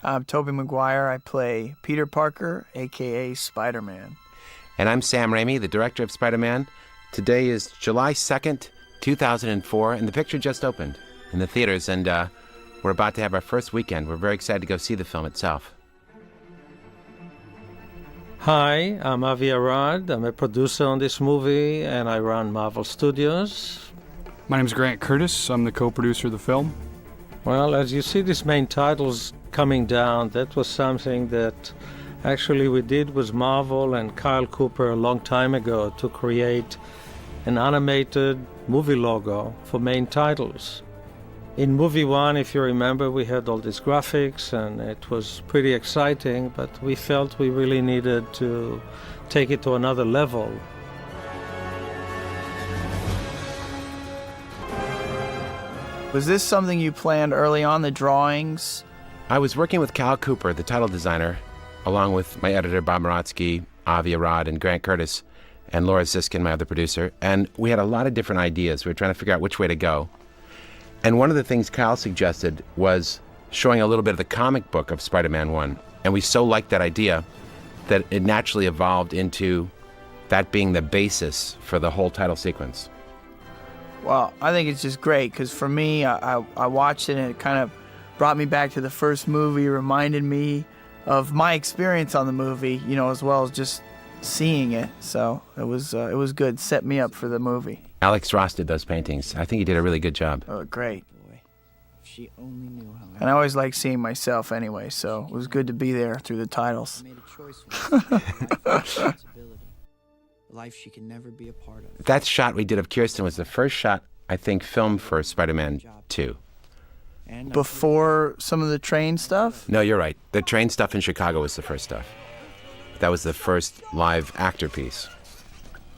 I'm Tobey Maguire. I play Peter Parker, a.k.a. Spider-Man. And I'm Sam Raimi, the director of Spider-Man. Today is July 2nd, 2004, and the picture just opened in the theaters, and we're about to have our first weekend. We're very excited to go see the film itself. Hi, I'm Avi Arad. I'm a producer on this movie, and I run Marvel Studios. My name is Grant Curtis. I'm the co-producer of the film. Well, as you see these main titles coming down, that was something that actually we did with Marvel and Kyle Cooper a long time ago to create an animated movie logo for main titles. In movie one, if you remember, we had all these graphics and it was pretty exciting, but we felt we really needed to take it to another level. Was this something you planned early on, the drawings? I was working with Kyle Cooper, the title designer, along with my editor, Bob Moratsky, Avi Arad, and Grant Curtis, and Laura Ziskin, my other producer, and we had a lot of different ideas. We were trying to figure out which way to go. And one of the things Kyle suggested was showing a little bit of the comic book of Spider-Man 1. And we so liked that idea that it naturally evolved into that being the basis for the whole title sequence. Well, I think it's just great because for me, I watched it and it kind of brought me back to the first movie, reminded me of my experience on the movie, you know, as well as just seeing it. So it was good, set me up for the movie. Alex Ross did those paintings. I think he did a really good job. Oh, great. She only knew how. And I always like seeing myself anyway, so it was good to be there through the titles. Life she can never be a part of. That shot we did of Kirsten was the first shot, I think, filmed for Spider-Man 2. Before some of the train stuff? No, you're right. The train stuff in Chicago was the first stuff. That was the first live actor piece.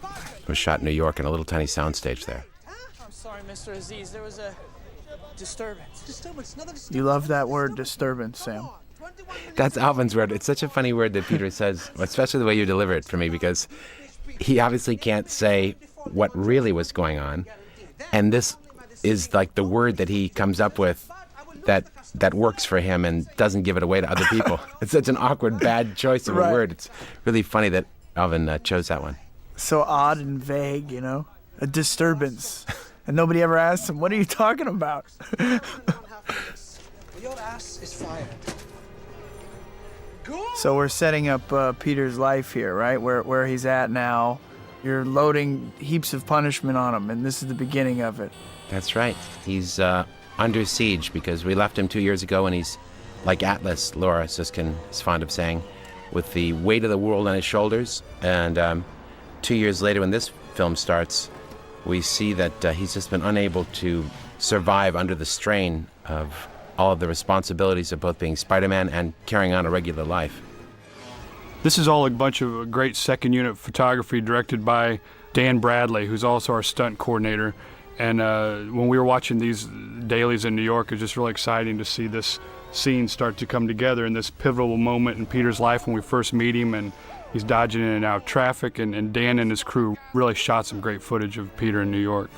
It was shot in New York in a little tiny soundstage there. I'm sorry, Mr. Aziz. There was a disturbance. You love that word, disturbance, Sam. That's Alvin's word. It's such a funny word that Peter says, especially the way you deliver it for me, because he obviously can't say what really was going on. And this is like the word that he comes up with that works for him and doesn't give it away to other people. It's such an awkward, bad choice of a word. It's really funny that Alvin chose that one. So odd and vague, you know? A disturbance. And nobody ever asks him, what are you talking about? Your ass is fired. So we're setting up Peter's life here, right? Where he's at now. You're loading heaps of punishment on him, and this is the beginning of it. That's right. He's under siege because we left him 2 years ago, and he's like Atlas, Laura Ziskin is fond of saying, with the weight of the world on his shoulders. And 2 years later, when this film starts, we see that he's just been unable to survive under the strain of all of the responsibilities of both being Spider-Man and carrying on a regular life. This is all a bunch of great second unit photography directed by Dan Bradley, who's also our stunt coordinator. And when we were watching these dailies in New York, it was just really exciting to see this scene start to come together in this pivotal moment in Peter's life when we first meet him, and he's dodging in and out of traffic, and Dan and his crew really shot some great footage of Peter in New York.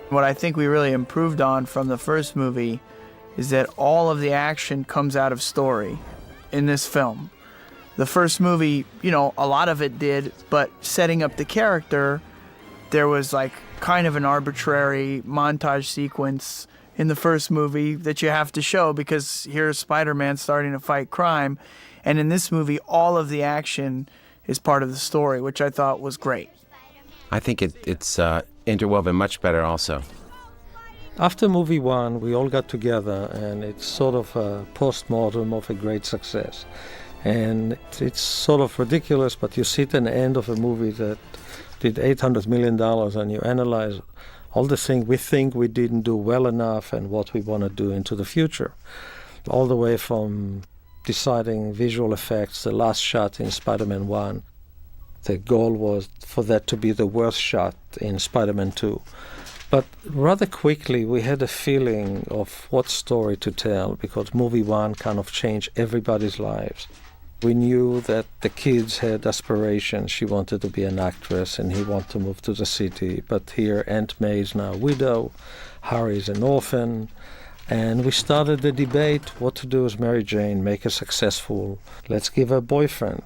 What I think we really improved on from the first movie is that all of the action comes out of story in this film. The first movie, you know, a lot of it did, but setting up the character, there was like kind of an arbitrary montage sequence in the first movie that you have to show because here's Spider-Man starting to fight crime. And in this movie, all of the action is part of the story, which I thought was great. I think it's interwoven much better also. After movie one, we all got together, and it's sort of a post-mortem of a great success. And it's sort of ridiculous, but you sit at the end of a movie that did $800 million, and you analyze all the things we think we didn't do well enough and what we want to do into the future. All the way from deciding visual effects, the last shot in Spider-Man 1, the goal was for that to be the worst shot in Spider-Man 2. But rather quickly we had a feeling of what story to tell, because movie one kind of changed everybody's lives. We knew that the kids had aspirations. She wanted to be an actress and he wanted to move to the city. But here Aunt May is now a widow, Harry's an orphan, And we started the debate what to do with Mary Jane, make her successful. Let's give her a boyfriend.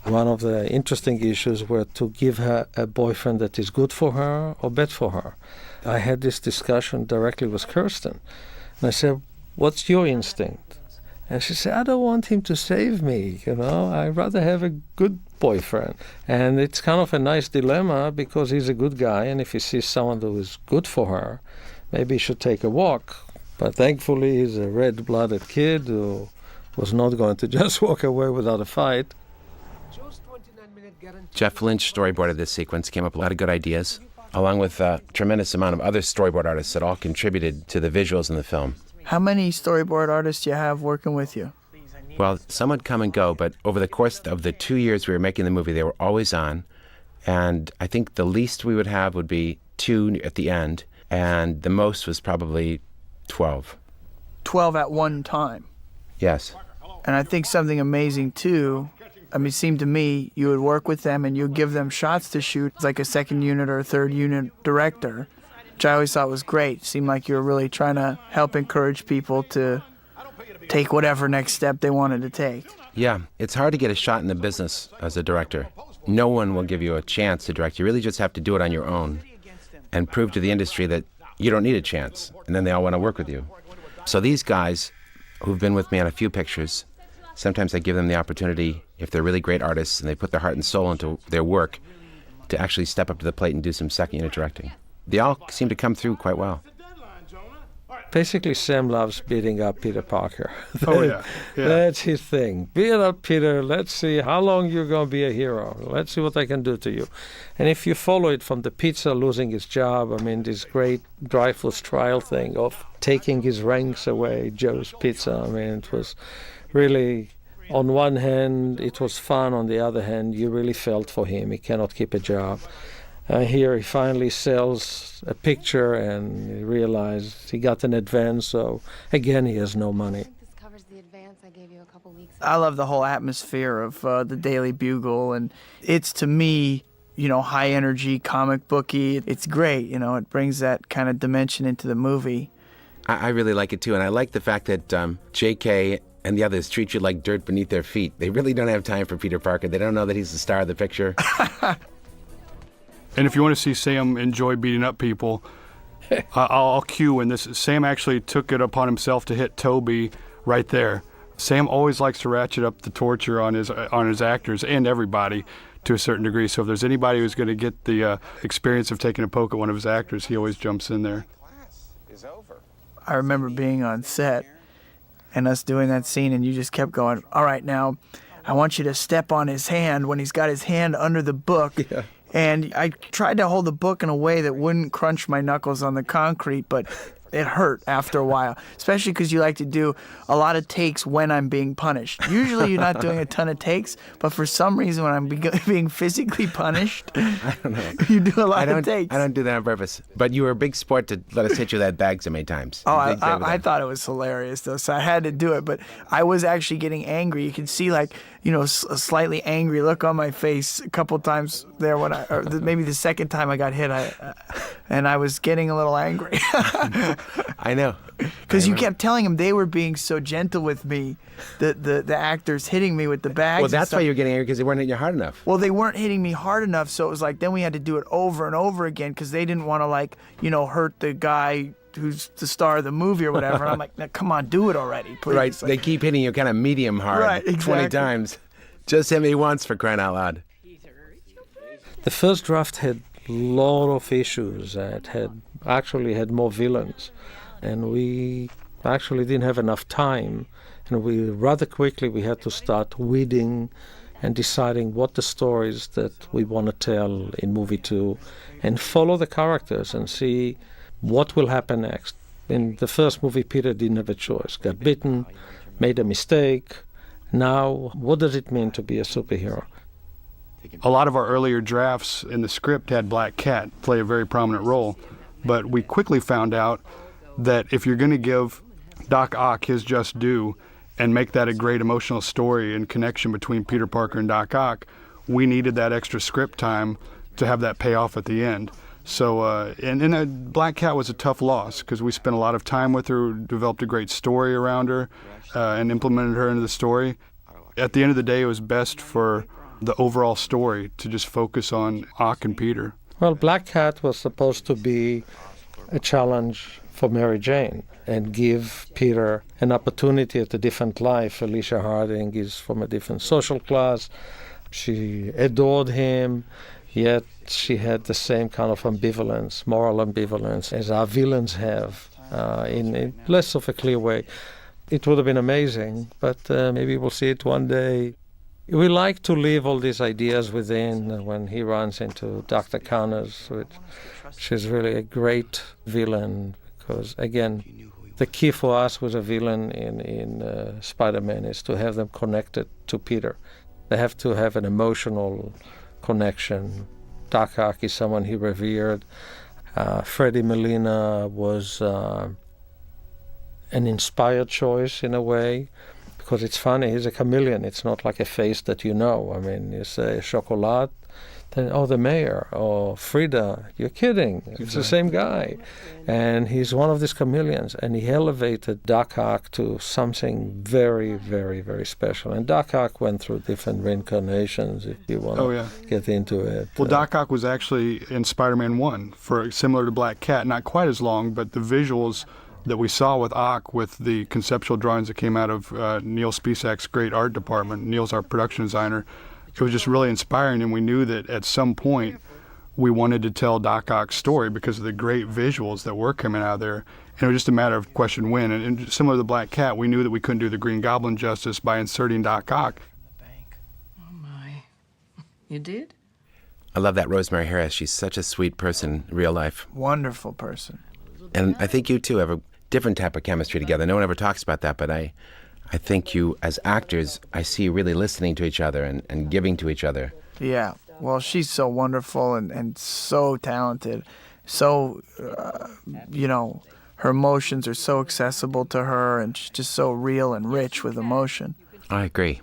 One of the interesting issues were to give her a boyfriend that is good for her or bad for her. I had this discussion directly with Kirsten. And I said, what's your instinct? And she said, I don't want him to save me, I'd rather have a good boyfriend. And it's kind of a nice dilemma because he's a good guy, and if he sees someone who is good for her, maybe he should take a walk. But thankfully, he's a red-blooded kid who was not going to just walk away without a fight. Jeff Lynch storyboarded this sequence, came up with a lot of good ideas, along with a tremendous amount of other storyboard artists that all contributed to the visuals in the film. How many storyboard artists do you have working with you? Well, some would come and go, but over the course of the 2 years we were making the movie, they were always on. And I think the least we would have would be 2 at the end, and the most was probably 12. 12 at one time. Yes. And I think something amazing, too, it seemed to me you would work with them and you'd give them shots to shoot like a second unit or a third unit director, which I always thought was great. It seemed like you were really trying to help encourage people to take whatever next step they wanted to take. Yeah, it's hard to get a shot in the business as a director. No one will give you a chance to direct. You really just have to do it on your own and prove to the industry that you don't need a chance, and then they all want to work with you. So these guys who've been with me on a few pictures, sometimes I give them the opportunity, if they're really great artists and they put their heart and soul into their work, to actually step up to the plate and do some second unit directing. They all seem to come through quite well. Basically, Sam loves beating up Peter Parker. Oh, yeah. That's his thing. Beat up Peter. Let's see how long you're going to be a hero. Let's see what I can do to you. And if you follow it from the pizza losing his job, this great Dreyfus trial thing of taking his ranks away, Joe's Pizza, it was really, on one hand, it was fun. On the other hand, you really felt for him. He cannot keep a job. Here he finally sells a picture and he realized he got an advance, so again he has no money. This covers the advance I gave you a couple weeks ago. I love the whole atmosphere of the Daily Bugle, and it's, to me, high energy, comic booky. It's great, it brings that kind of dimension into the movie. I really like it too, and I like the fact that J.K. and the others treat you like dirt beneath their feet. They really don't have time for Peter Parker. They don't know that he's the star of the picture. And if you want to see Sam enjoy beating up people, I'll cue in this. Sam actually took it upon himself to hit Tobey right there. Sam always likes to ratchet up the torture on his actors and everybody to a certain degree. So if there's anybody who's going to get the experience of taking a poke at one of his actors, he always jumps in there. I remember being on set and us doing that scene, and you just kept going, all right, now I want you to step on his hand when he's got his hand under the book. Yeah. And I tried to hold the book in a way that wouldn't crunch my knuckles on the concrete, but it hurt after a while, especially because you like to do a lot of takes when I'm being punished. Usually you're not doing a ton of takes, but for some reason when I'm being physically punished, I don't know. You do a lot of takes. I don't do that on purpose. But you were a big sport to let us hit you with that bag so many times. Oh, I thought it was hilarious, though, so I had to do it. But I was actually getting angry. You can see, a slightly angry look on my face a couple times there or maybe the second time I got hit, and I was getting a little angry. I know. Because you kept telling them they were being so gentle with me, the actors hitting me with the bags. Well, that's why you're getting angry, because they weren't hitting you hard enough. Well, they weren't hitting me hard enough, so it was like then we had to do it over and over again because they didn't want to, hurt the guy who's the star of the movie or whatever. And I'm like, now, come on, do it already, please. Right, they keep hitting you kind of medium hard, right, exactly. 20 times. Just hit me once, for crying out loud. The first draft had a lot of issues. It had more villains. And we actually didn't have enough time. And rather quickly we had to start weeding and deciding what the stories that we want to tell in movie 2 and follow the characters and see what will happen next. In the first movie, Peter didn't have a choice. Got bitten, made a mistake. Now, what does it mean to be a superhero? A lot of our earlier drafts in the script had Black Cat play a very prominent role, but we quickly found out that if you're going to give Doc Ock his just due and make that a great emotional story and connection between Peter Parker and Doc Ock, we needed that extra script time to have that payoff at the end. So, and Black Cat was a tough loss because we spent a lot of time with her, developed a great story around her, and implemented her into the story. At the end of the day, it was best for the overall story to just focus on Ock and Peter. Well, Black Cat was supposed to be a challenge for Mary Jane and give Peter an opportunity at a different life. Alicia Harding is from a different social class. She adored him, yet she had the same kind of ambivalence, moral ambivalence, as our villains have, in less of a clear way. It would have been amazing, but maybe we'll see it one day. We like to leave all these ideas within when he runs into Dr. Connors, which is really a great villain, because, again, the key for us with a villain in Spider-Man is to have them connected to Peter. They have to have an emotional connection. Doc Ock is someone he revered. Freddie Molina was an inspired choice in a way, because it's funny, he's a chameleon. It's not like a face that you know. I mean, you say Chocolat, then, oh, the mayor, or Frida, you're kidding. It's the same guy. And he's one of these chameleons, and he elevated Doc Ock to something very, very, very special. And Doc Ock went through different reincarnations, if you want to get into it. Well, Doc Ock was actually in Spider-Man 1, similar to Black Cat, not quite as long, but the visuals that we saw with Ock, with the conceptual drawings that came out of Neil Spicak's great art department. Neil's our production designer. It was just really inspiring, and we knew that at some point we wanted to tell Doc Ock's story because of the great visuals that were coming out of there. And it was just a matter of question when. And similar to the Black Cat, we knew that we couldn't do the Green Goblin justice by inserting Doc Ock. Oh, my. You did? I love that Rosemary Harris. She's such a sweet person in real life. Wonderful person. And I think you two have a different type of chemistry together. No one ever talks about that, but I think you, as actors, I see you really listening to each other and giving to each other. Yeah. Well, she's so wonderful and so talented. So, her emotions are so accessible to her, and she's just so real and rich with emotion. I agree.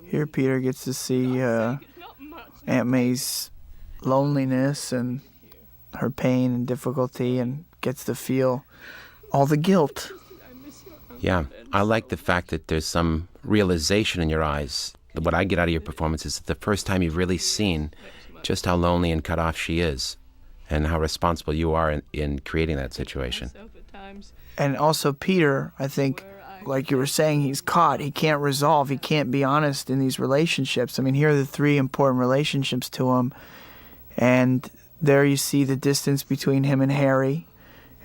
Here, Peter gets to see Aunt May's loneliness and her pain and difficulty, and gets to feel all the guilt. Yeah, I like the fact that there's some realization in your eyes. What I get out of your performance is the first time you've really seen just how lonely and cut off she is, and how responsible you are in creating that situation. And also Peter, I think, like you were saying, he's caught. He can't resolve. He can't be honest in these relationships. I mean, here are the three important relationships to him. And there you see the distance between him and Harry,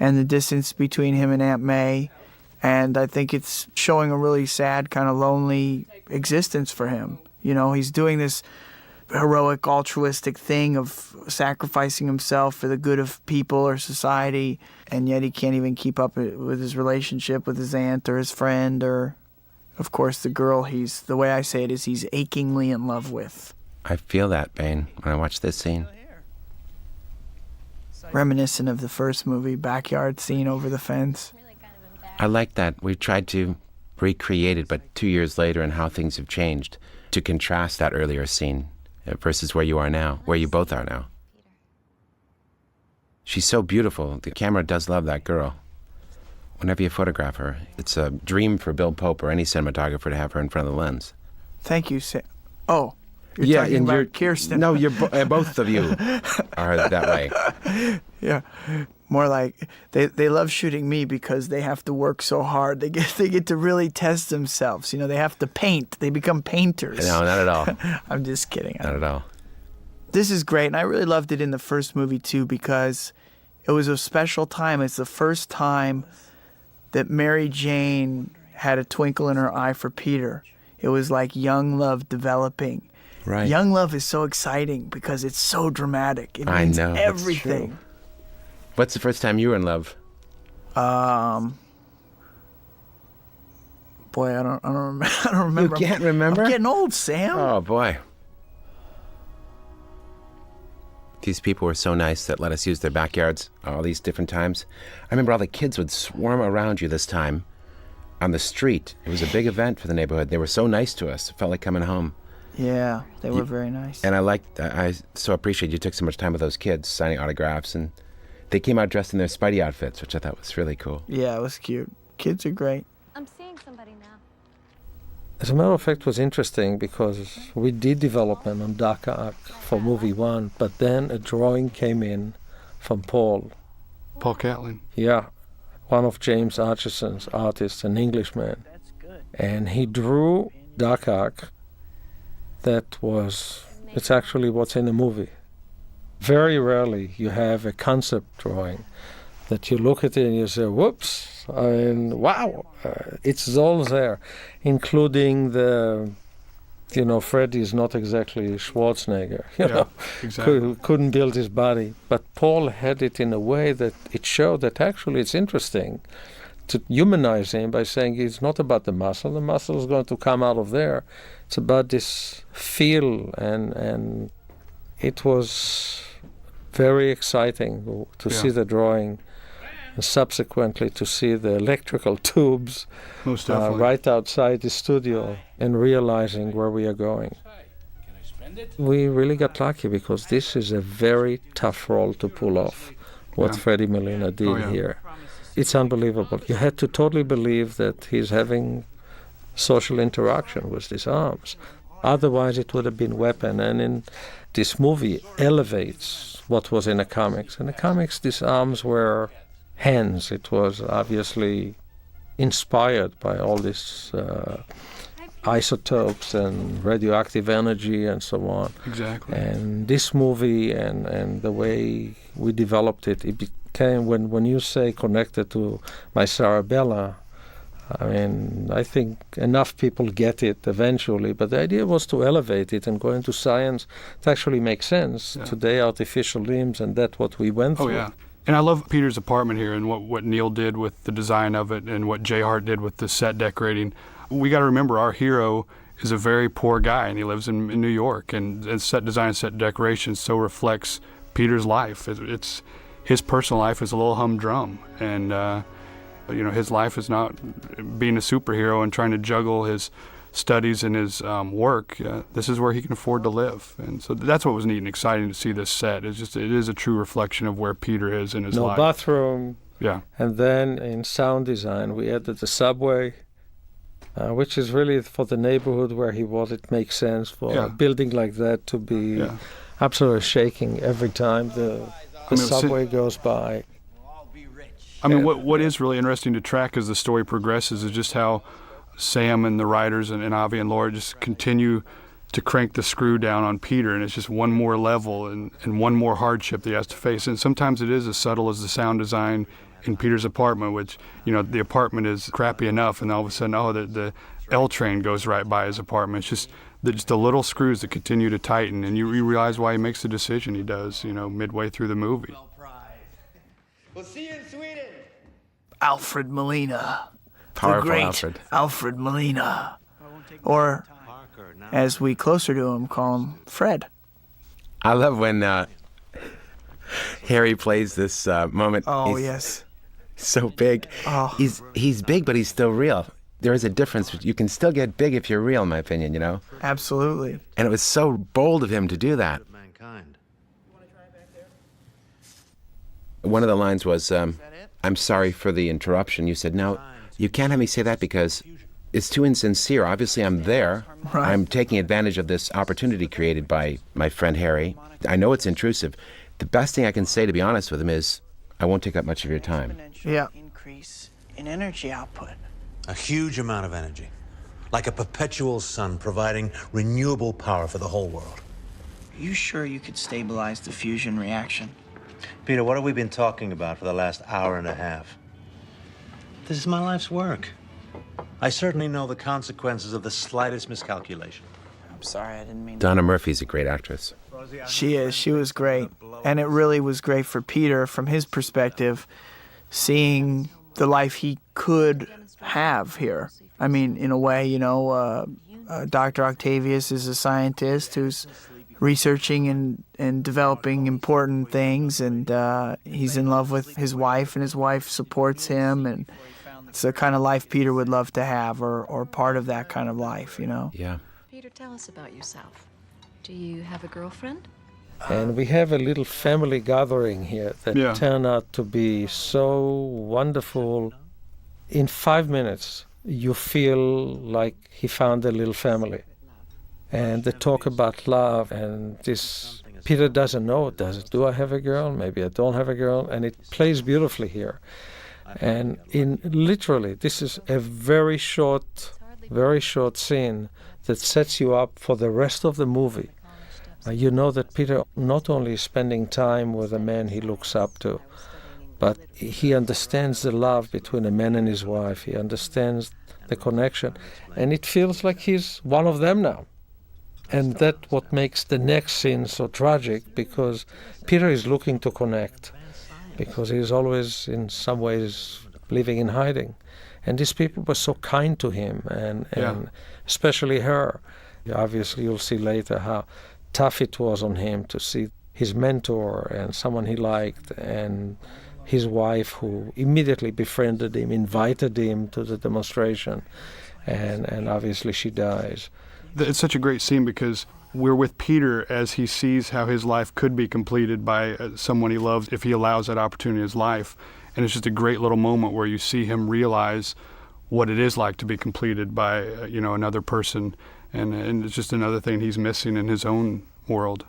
and the distance between him and Aunt May. And I think it's showing a really sad, kind of lonely existence for him. He's doing this heroic, altruistic thing of sacrificing himself for the good of people or society, and yet he can't even keep up with his relationship with his aunt or his friend or, of course, the girl the way I say it is he's achingly in love with. I feel that, Bane, when I watch this scene. Reminiscent of the first movie, backyard scene over the fence. I like that. We tried to recreate it, but 2 years later and how things have changed, to contrast that earlier scene versus where you are now, where you both are now. She's so beautiful. The camera does love that girl. Whenever you photograph her, it's a dream for Bill Pope or any cinematographer to have her in front of the lens. Thank you, Sam. Oh, you're talking about Kirsten. No, both of you are that way. Yeah. More like they love shooting me because they have to work so hard. They get to really test themselves. They have to paint. They become painters. No, not at all. I'm just kidding. Not at all. This is great, and I really loved it in the first movie too because it was a special time. It's the first time that Mary Jane had a twinkle in her eye for Peter. It was like young love developing. Right. Young love is so exciting because it's so dramatic. It means I know, everything. That's true. What's the first time you were in love? Boy, I don't remember. You can't remember? I'm getting old, Sam. Oh, boy. These people were so nice that let us use their backyards all these different times. I remember all the kids would swarm around you this time on the street. It was a big event for the neighborhood. They were so nice to us. It felt like coming home. Yeah, they were very nice. And I so appreciate you took so much time with those kids signing autographs, and they came out dressed in their Spidey outfits, which I thought was really cool. Yeah, it was cute. Kids are great. I'm seeing somebody now. As a matter of fact, it was interesting because we did development on Dark Arc for movie 1, but then a drawing came in from Paul. Paul Catlin. Yeah, one of James Archison's artists, an Englishman. That's good. And he drew Dark Arc. It's actually what's in the movie. Very rarely you have a concept drawing that you look at it and you say, whoops, I mean, wow, it's all there, including Freddy is not exactly Schwarzenegger, Exactly. couldn't build his body. But Paul had it in a way that it showed that actually it's interesting to humanize him by saying it's not about the muscle is going to come out of there. It's about this feel, and it was very exciting to see the drawing, and subsequently to see the electrical tubes Most definitely. right outside the studio and realizing where we are going. We really got lucky because this is a very tough role to pull off, what Freddie Molina did here. It's unbelievable. You had to totally believe that he's having social interaction with these arms. Otherwise, it would have been weapon. And in this movie, elevates what was in the comics. In the comics, these arms were hands. It was obviously inspired by all these isotopes and radioactive energy and so on. Exactly. And this movie and the way we developed it, it became, when you say connected to my Sarabella, I mean, I think enough people get it eventually, but the idea was to elevate it and go into science to actually make sense. Yeah. Today, artificial limbs, and that's what we went through. Oh, yeah. And I love Peter's apartment here and what Neil did with the design of it and what Jay Hart did with the set decorating. We got to remember our hero is a very poor guy, and he lives in New York, and set design, set decoration so reflects Peter's life. It's his personal life is a little humdrum, and his life is not being a superhero and trying to juggle his studies and his work. This is where he can afford to live, and so that's what was neat and exciting to see this set. It is a true reflection of where Peter is in his life. No bathroom. Yeah. And then in sound design, we added the subway, which is really for the neighborhood where he was. It makes sense for a building like that to be absolutely shaking every time the subway goes by. I mean, what is really interesting to track as the story progresses is just how Sam and the writers and Avi and Laura just continue to crank the screw down on Peter, and it's just one more level and one more hardship that he has to face. And sometimes it is as subtle as the sound design in Peter's apartment, which, the apartment is crappy enough, and all of a sudden, the L train goes right by his apartment. It's just the little screws that continue to tighten, and you realize why he makes the decision he does, midway through the movie. We'll see you in Sweden. Alfred Molina. Powerful the great Alfred. Molina. Or, as we closer to him call him, Fred. I love when Harry plays this moment. Oh, He's yes. so big. Oh. He's big, but he's still real. There is a difference. You can still get big if you're real, in my opinion, Absolutely. And it was so bold of him to do that. One of the lines was, I'm sorry for the interruption. You said, no, you can't have me say that because it's too insincere. Obviously, I'm there. Right. I'm taking advantage of this opportunity created by my friend Harry. I know it's intrusive. The best thing I can say, to be honest with him, is I won't take up much of your time. Yeah. Increase in energy output. A huge amount of energy. Like a perpetual sun providing renewable power for the whole world. Are you sure you could stabilize the fusion reaction? Peter, what have we been talking about for the last hour and a half? This is my life's work. I certainly know the consequences of the slightest miscalculation. I'm sorry, I didn't mean Donna Murphy's a great actress. She is. She was great. And it really was great for Peter, from his perspective, seeing the life he could have here. I mean, in a way, Dr. Octavius is a scientist who's researching and developing important things, and he's in love with his wife, and his wife supports him, and it's the kind of life Peter would love to have, or part of that kind of life, Yeah. Peter, tell us about yourself. Do you have a girlfriend? And we have a little family gathering here that turned out to be so wonderful. In 5 minutes, you feel like he found a little family. And they talk about love, and this Peter doesn't know, do I have a girl? Maybe I don't have a girl. And it plays beautifully here. And literally, this is a very short scene that sets you up for the rest of the movie. You know that Peter not only is spending time with a man he looks up to, but he understands the love between a man and his wife. He understands the connection. And it feels like he's one of them now. And that's what makes the next scene so tragic, because Peter is looking to connect, because he's always, in some ways, living in hiding. And these people were so kind to him, and especially her. Obviously, you'll see later how tough it was on him to see his mentor and someone he liked, and his wife, who immediately befriended him, invited him to the demonstration, and obviously she dies. It's such a great scene because we're with Peter as he sees how his life could be completed by someone he loves if he allows that opportunity in his life. And it's just a great little moment where you see him realize what it is like to be completed by another person, and it's just another thing he's missing in his own world.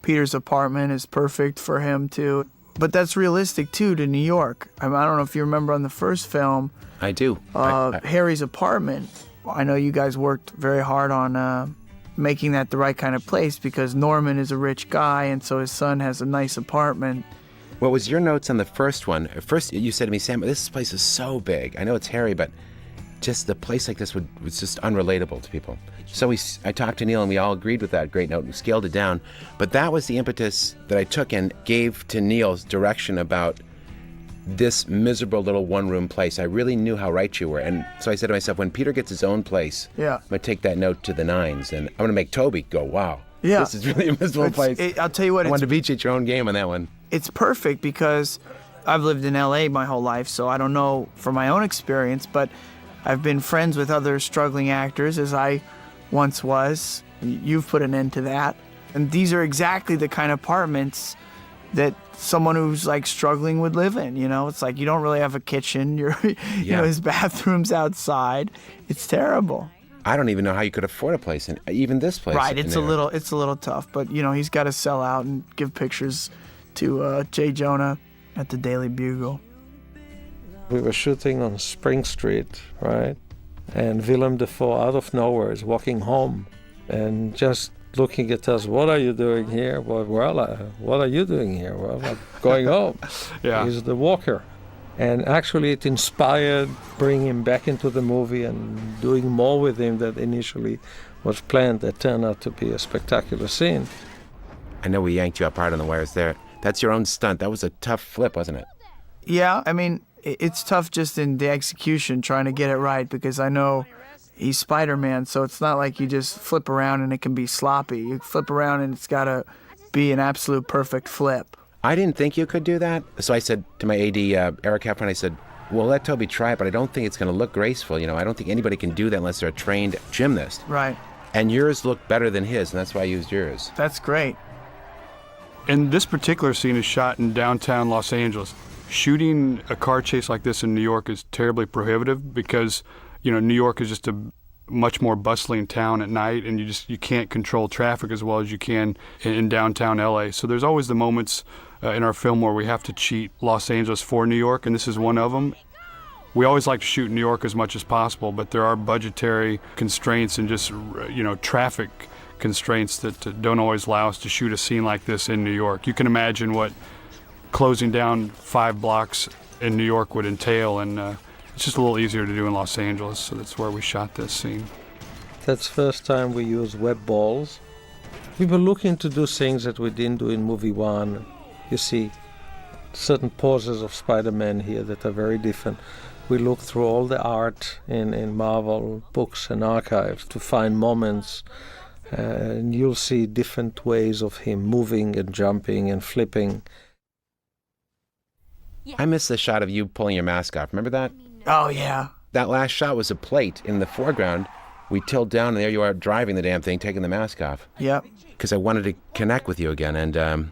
Peter's apartment is perfect for him too. But that's realistic too to New York. I don't know if you remember on the first film. I do. Harry's apartment. I know you guys worked very hard on making that the right kind of place, because Norman is a rich guy, and so his son has a nice apartment. What was your notes on the first one? At first, you said to me, Sam, this place is so big. I know it's Harry, but just the place like this was just unrelatable to people. So I talked to Neil, and we all agreed with that great note and scaled it down. But that was the impetus that I took and gave to Neil's direction about this miserable little one-room place. I really knew how right you were. And so I said to myself, when Peter gets his own place, I'm going to take that note to the nines, and I'm going to make Tobey go, wow, this is really a miserable place. I'll tell you what. I wanted to beat you at your own game on that one. It's perfect because I've lived in L.A. my whole life, so I don't know from my own experience, but I've been friends with other struggling actors, as I once was. You've put an end to that. And these are exactly the kind of apartments that someone who's like struggling would live in. It's like you don't really have a kitchen. His bathroom's outside. It's terrible. I don't even know how you could afford a place, and even this place. Right, it's a little tough, but he's got to sell out and give pictures to Jay Jonah at the Daily Bugle. We were shooting on Spring Street, right? And Willem Dafoe, out of nowhere, is walking home and just looking at us. What are you doing here? Well, what are you doing here? Well, I'm going home. He's the walker. And actually it inspired bringing him back into the movie and doing more with him than initially was planned. That turned out to be a spectacular scene. I know we yanked you up hard on the wires there. That's your own stunt. That was a tough flip, wasn't it? Yeah, I mean, it's tough just in the execution, trying to get it right, because I know he's Spider-Man, so it's not like you just flip around and it can be sloppy. You flip around and it's got to be an absolute perfect flip. I didn't think you could do that. So I said to my AD, Eric Heffron, I said, well, let Tobey try it, but I don't think it's going to look graceful. I don't think anybody can do that unless they're a trained gymnast. Right. And yours looked better than his, and that's why I used yours. That's great. And this particular scene is shot in downtown Los Angeles. Shooting a car chase like this in New York is terribly prohibitive because, New York is just a much more bustling town at night, and you can't control traffic as well as you can in downtown LA. So there's always the moments in our film where we have to cheat Los Angeles for New York, and this is one of them. We always like to shoot in New York as much as possible, but there are budgetary constraints and just, traffic constraints that don't always allow us to shoot a scene like this in New York. You can imagine what closing down 5 blocks in New York would entail, and it's just a little easier to do in Los Angeles, so that's where we shot this scene. That's the first time we used web balls. We were looking to do things that we didn't do in movie 1. You see certain poses of Spider-Man here that are very different. We looked through all the art in Marvel books and archives to find moments, and you'll see different ways of him moving and jumping and flipping. I missed the shot of you pulling your mask off. Remember that? Oh, yeah. That last shot was a plate in the foreground. We tilt down, and there you are driving the damn thing, taking the mask off. Yep. Because I wanted to connect with you again. And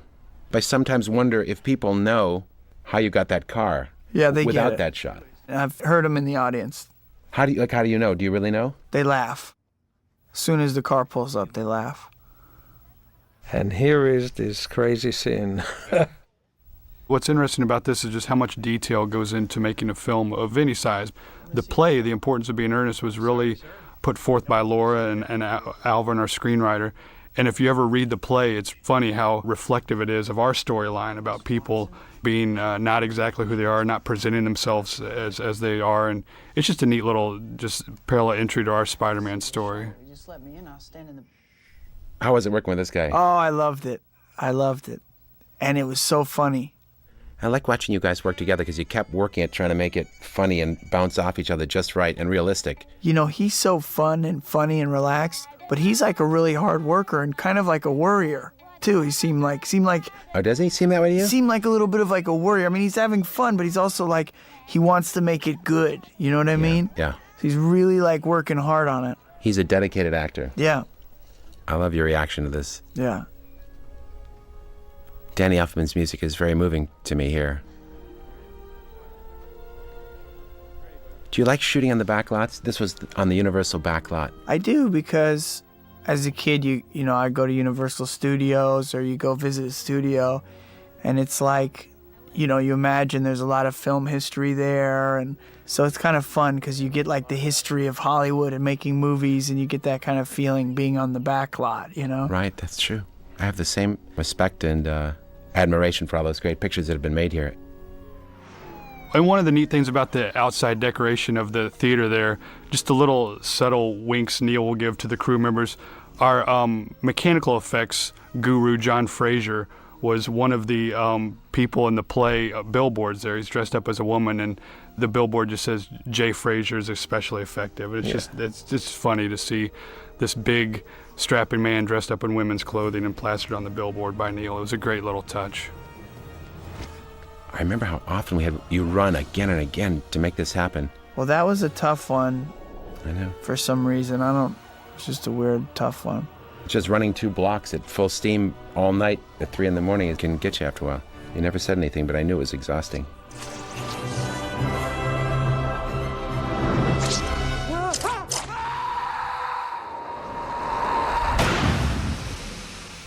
I sometimes wonder if people know how you got that car Yeah, they without get it. that shot. I've heard them in the audience. How do you know? Do you really know? They laugh. As soon as the car pulls up, they laugh. And here is this crazy scene. What's interesting about this is just how much detail goes into making a film of any size. The play, The Importance of Being Earnest, was really put forth by Laura and Alvin, our screenwriter. And if you ever read the play, it's funny how reflective it is of our storyline about people being not exactly who they are, not presenting themselves as they are. And it's just a neat little just parallel entry to our Spider-Man story. You just let me in, I'll stand in the... How was it working with this guy? Oh, I loved it. I loved it. And it was so funny. I like watching you guys work together because you kept working at trying to make it funny and bounce off each other just right and realistic. You know, he's so fun and funny and relaxed, but he's like a really hard worker and kind of like a worrier, too. He seemed like Oh, doesn't he seem that way to you? seemed like a little bit of like a worrier. I mean, he's having fun, but he's also like, he wants to make it good. You know what I mean? Yeah. So he's really like working hard on it. He's a dedicated actor. Yeah. I love your reaction to this. Yeah. Danny Elfman's music is very moving to me here. Do you like shooting on the back lots? This was on the Universal back lot. I do, because as a kid, you know, I go to Universal Studios or you go visit a studio, and it's like, you know, you imagine there's a lot of film history there, and so it's kind of fun because you get like the history of Hollywood and making movies, and you get that kind of feeling being on the back lot, you know? Right, that's true. I have the same respect and admiration for all those great pictures that have been made here. And one of the neat things about the outside decoration of the theater there, just the little subtle winks Neil will give to the crew members. Our mechanical effects guru, John Fraser, was one of the people in the play billboards there. He's dressed up as a woman, and the billboard just says, Jay Fraser is especially effective. It's just funny to see this big, strapping man dressed up in women's clothing and plastered on the billboard by Neil. It was a great little touch. I remember how often we had you run again and again to make this happen. Well, that was a tough one I know. for some reason. It's just a weird, tough one. Just running 2 blocks at full steam all night at 3 in the morning, it can get you after a while. You never said anything, but I knew it was exhausting.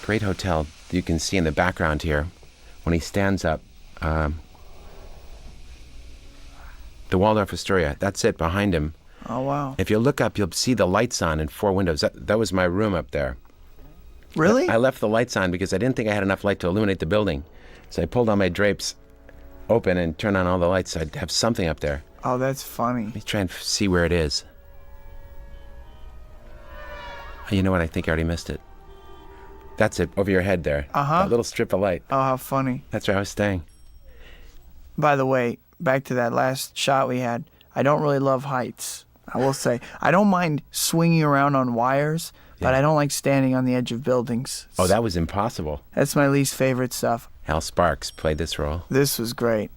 Great hotel. You can see in the background here, when he stands up, the Waldorf Astoria, that's it behind him. Oh, wow. If you look up, you'll see the lights on in 4 windows. That was my room up there. Really? I left the lights on because I didn't think I had enough light to illuminate the building. So I pulled all my drapes open and turned on all the lights so I'd have something up there. Oh, that's funny. Let me try and see where it is. Oh, you know what? I think I already missed it. That's it, over your head there. Uh-huh. That little strip of light. Oh, how funny. That's where I was staying. By the way, back to that last shot we had, I don't really love heights. I will say, I don't mind swinging around on wires, but I don't like standing on the edge of buildings. Oh, that was impossible. That's my least favorite stuff. Hal Sparks played this role. This was great.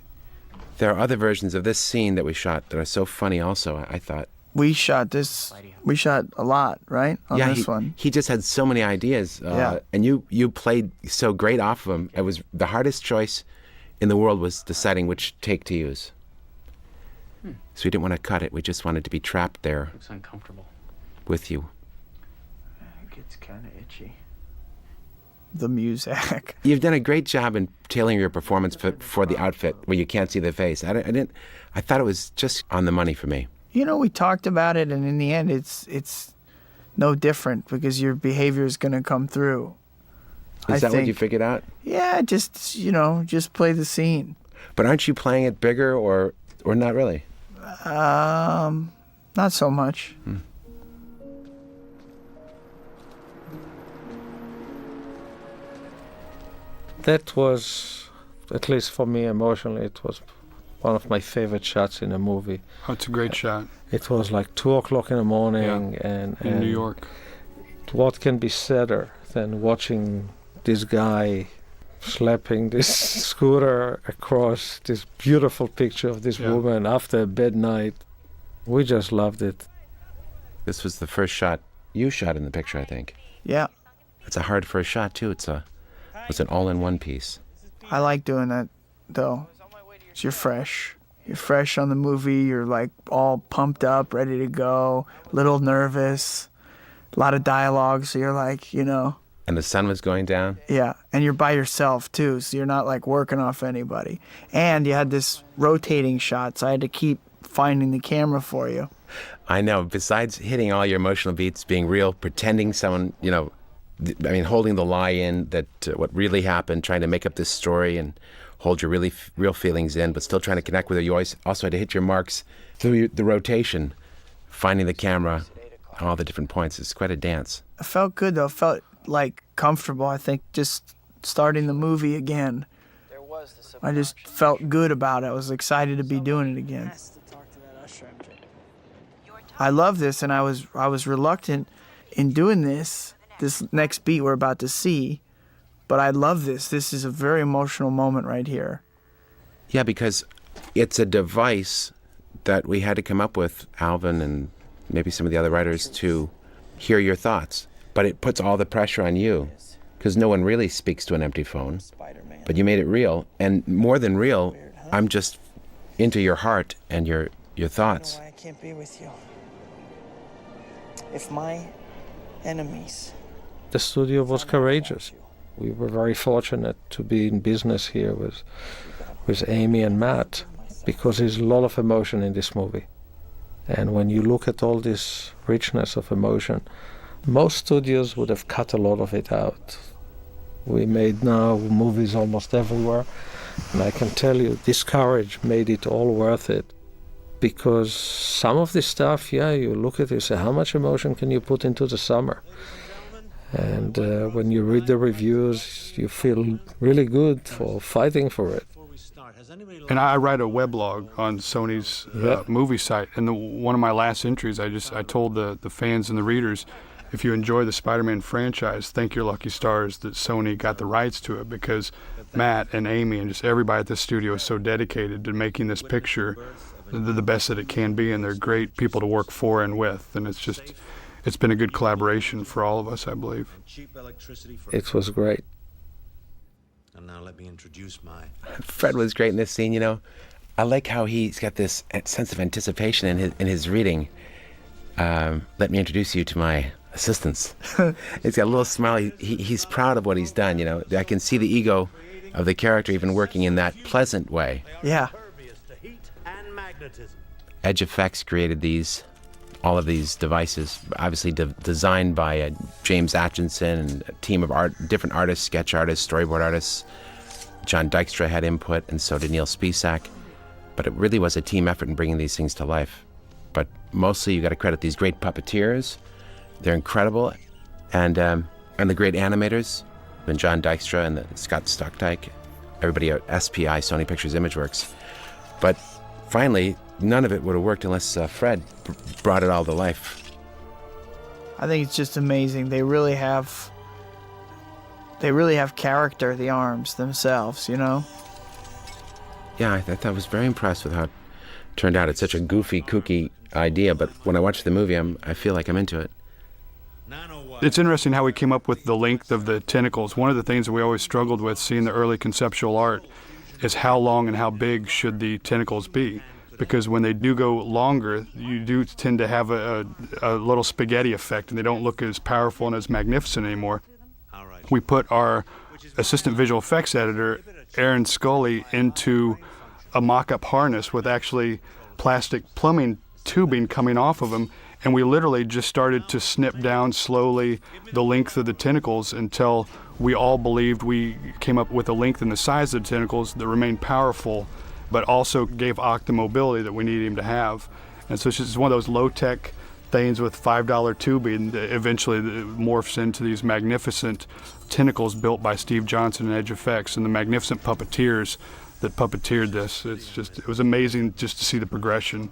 There are other versions of this scene that we shot that are so funny also, I thought. We shot a lot, right? On this one. He just had so many ideas. Yeah. And you played so great off of him. It was the hardest choice in the world was deciding which take to use. So we didn't want to cut it. We just wanted to be trapped there. Looks uncomfortable. With you. It gets kind of itchy. The music. You've done a great job in tailoring your performance for the outfit where you can't see the face. I thought it was just on the money for me. You know, we talked about it, and in the end, it's no different because your behavior is going to come through. Is that what you figured out? Yeah, just play the scene. But aren't you playing it bigger or not really? Not so much. That was, at least for me emotionally, it was one of my favorite shots in a movie. Oh, it's a great shot. It was like 2 o'clock in the morning, and in New York. What can be sadder than watching this guy slapping this scooter across this beautiful picture of this woman after a bad night? We just loved it. This was the first shot you shot in the picture, I think. Yeah, It's a hard first shot, too. It's an all-in-one piece. I like doing that, though. 'Cause you're fresh. You're fresh on the movie. You're like all pumped up, ready to go, a little nervous, a lot of dialogue. So you're like, And the sun was going down. yeah. And you're by yourself too. So you're not like working off anybody. And you had this rotating shot. So I had to keep finding the camera for you. I know. Besides hitting all your emotional beats, being real, pretending someone, holding the lie in that what really happened, trying to make up this story and hold your really real feelings in, but still trying to connect with her. You always also had to hit your marks through the rotation, finding the camera, all the different points. It's quite a dance. It felt good though. It felt like comfortable. I think just starting the movie again. I just felt good about it. I was excited to be doing it again. I love this, and I was reluctant in doing this next beat we're about to see, but I love this. This is a very emotional moment right here. Yeah, because it's a device that we had to come up with, Alvin and maybe some of the other writers, to hear your thoughts. But it puts all the pressure on you, because no one really speaks to an empty phone. But you made it real, and more than real, I'm just into your heart and your thoughts. I can't be with you. If my enemies... The studio was courageous. We were very fortunate to be in business here with Amy and Matt, because there's a lot of emotion in this movie. And when you look at all this richness of emotion, most studios would have cut a lot of it out. We made now movies almost everywhere, and I can tell you this courage made it all worth it. Because some of this stuff, you look at it and say, how much emotion can you put into the summer? And when you read the reviews, you feel really good for fighting for it. And I write a weblog on Sony's movie site. And one of my last entries, I told the fans and the readers, if you enjoy the Spider-Man franchise, thank your lucky stars that Sony got the rights to it, because Matt and Amy and just everybody at the studio is so dedicated to making this picture the best that it can be, and they're great people to work for and with. And it's been a good collaboration for all of us, I believe. It was great. And now let me introduce Fred was great in this scene, I like how he's got this sense of anticipation in his reading. Let me introduce you to my assistants. He's got a little smile. He's proud of what he's done, I can see the ego of the character even working in that pleasant way. Yeah. Edge Effects created all of these devices, obviously designed by James Atchison and a team of different artists, sketch artists, storyboard artists. John Dykstra had input, and so did Neil Spisak. But it really was a team effort in bringing these things to life. But mostly you got to credit these great puppeteers. They're incredible. And the great animators, and John Dykstra and Scott Stockdyke, everybody at SPI, Sony Pictures Imageworks. But finally, none of it would have worked unless Fred brought it all to life. I think it's just amazing. They really have character, the arms themselves, Yeah, I was very impressed with how it turned out. It's such a goofy, kooky idea, but when I watch the movie, I feel like I'm into it. It's interesting how we came up with the length of the tentacles. One of the things that we always struggled with seeing the early conceptual art is how long and how big should the tentacles be. Because when they do go longer, you do tend to have a little spaghetti effect, and they don't look as powerful and as magnificent anymore. We put our assistant visual effects editor, Aaron Scully, into a mock-up harness with actually plastic plumbing tubing coming off of him, and we literally just started to snip down slowly the length of the tentacles until we all believed we came up with a length and the size of the tentacles that remained powerful, but also gave Ock the mobility that we needed him to have. And so it's just one of those low-tech things with $5 tubing that eventually morphs into these magnificent tentacles built by Steve Johnson and Edge Effects and the magnificent puppeteers that puppeteered this. It was amazing just to see the progression.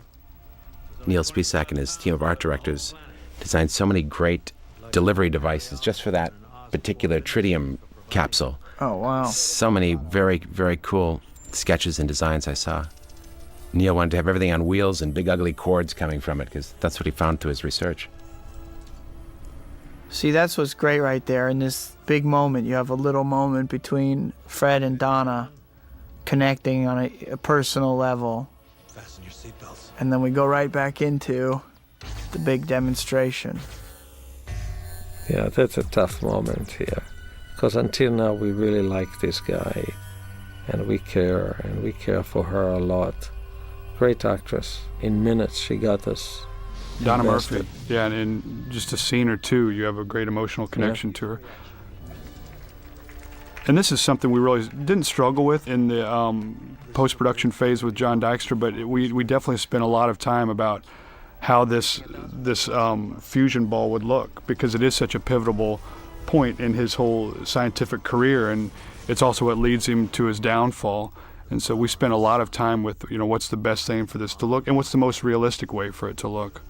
Neil Spisak and his team of art directors designed so many great delivery devices just for that particular tritium capsule. Oh, wow. So many very, very cool sketches and designs I saw. Neil wanted to have everything on wheels and big ugly cords coming from it because that's what he found through his research. See, that's what's great right there. In this big moment, you have a little moment between Fred and Donna connecting on a personal level. Fasten your seatbelts. And then we go right back into the big demonstration. Yeah, that's a tough moment here. Because until now, we really like this guy. And we care for her a lot. Great actress. In minutes, she got us. Donna invested. Murphy. Yeah, and in just a scene or two, you have a great emotional connection to her. And this is something we really didn't struggle with in the post-production phase with John Dykstra, but we definitely spent a lot of time about how this fusion ball would look, because it is such a pivotal point in his whole scientific career, and it's also what leads him to his downfall. And so we spent a lot of time with, what's the best thing for this to look, and what's the most realistic way for it to look.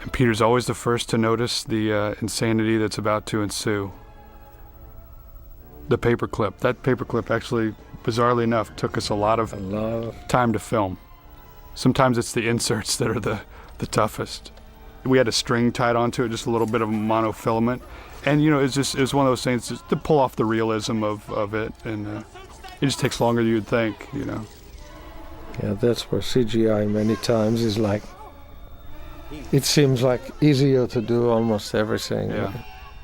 And Peter's always the first to notice the insanity that's about to ensue. The paperclip. That paperclip actually, bizarrely enough, took us a lot of time to film. Sometimes it's the inserts that are the toughest. We had a string tied onto it, just a little bit of monofilament. And, it's one of those things just to pull off the realism of it. And it just takes longer than you'd think, Yeah, that's where CGI many times is like, it seems like easier to do almost everything. Yeah.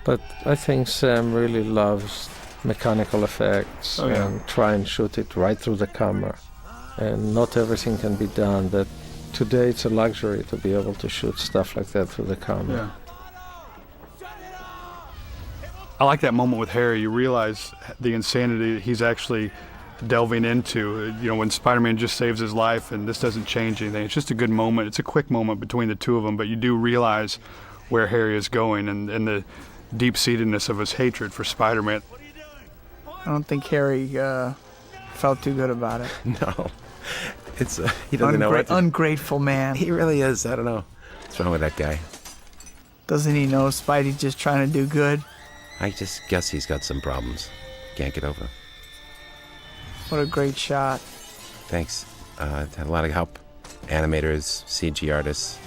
But I think Sam really loves mechanical effects and try and shoot it right through the camera. And not everything can be done. That today it's a luxury to be able to shoot stuff like that through the camera. Yeah. I like that moment with Harry. You realize the insanity he's actually delving into. When Spider-Man just saves his life and this doesn't change anything. It's just a good moment. It's a quick moment between the two of them, but you do realize where Harry is going and the deep-seatedness of his hatred for Spider-Man. I don't think Harry felt too good about it. No. It's he doesn't know what to... Ungrateful man. He really is. I don't know. What's wrong with that guy? Doesn't he know Spidey's just trying to do good? I just guess he's got some problems. Can't get over. What a great shot. Thanks. Had a lot of help. Animators, CG artists,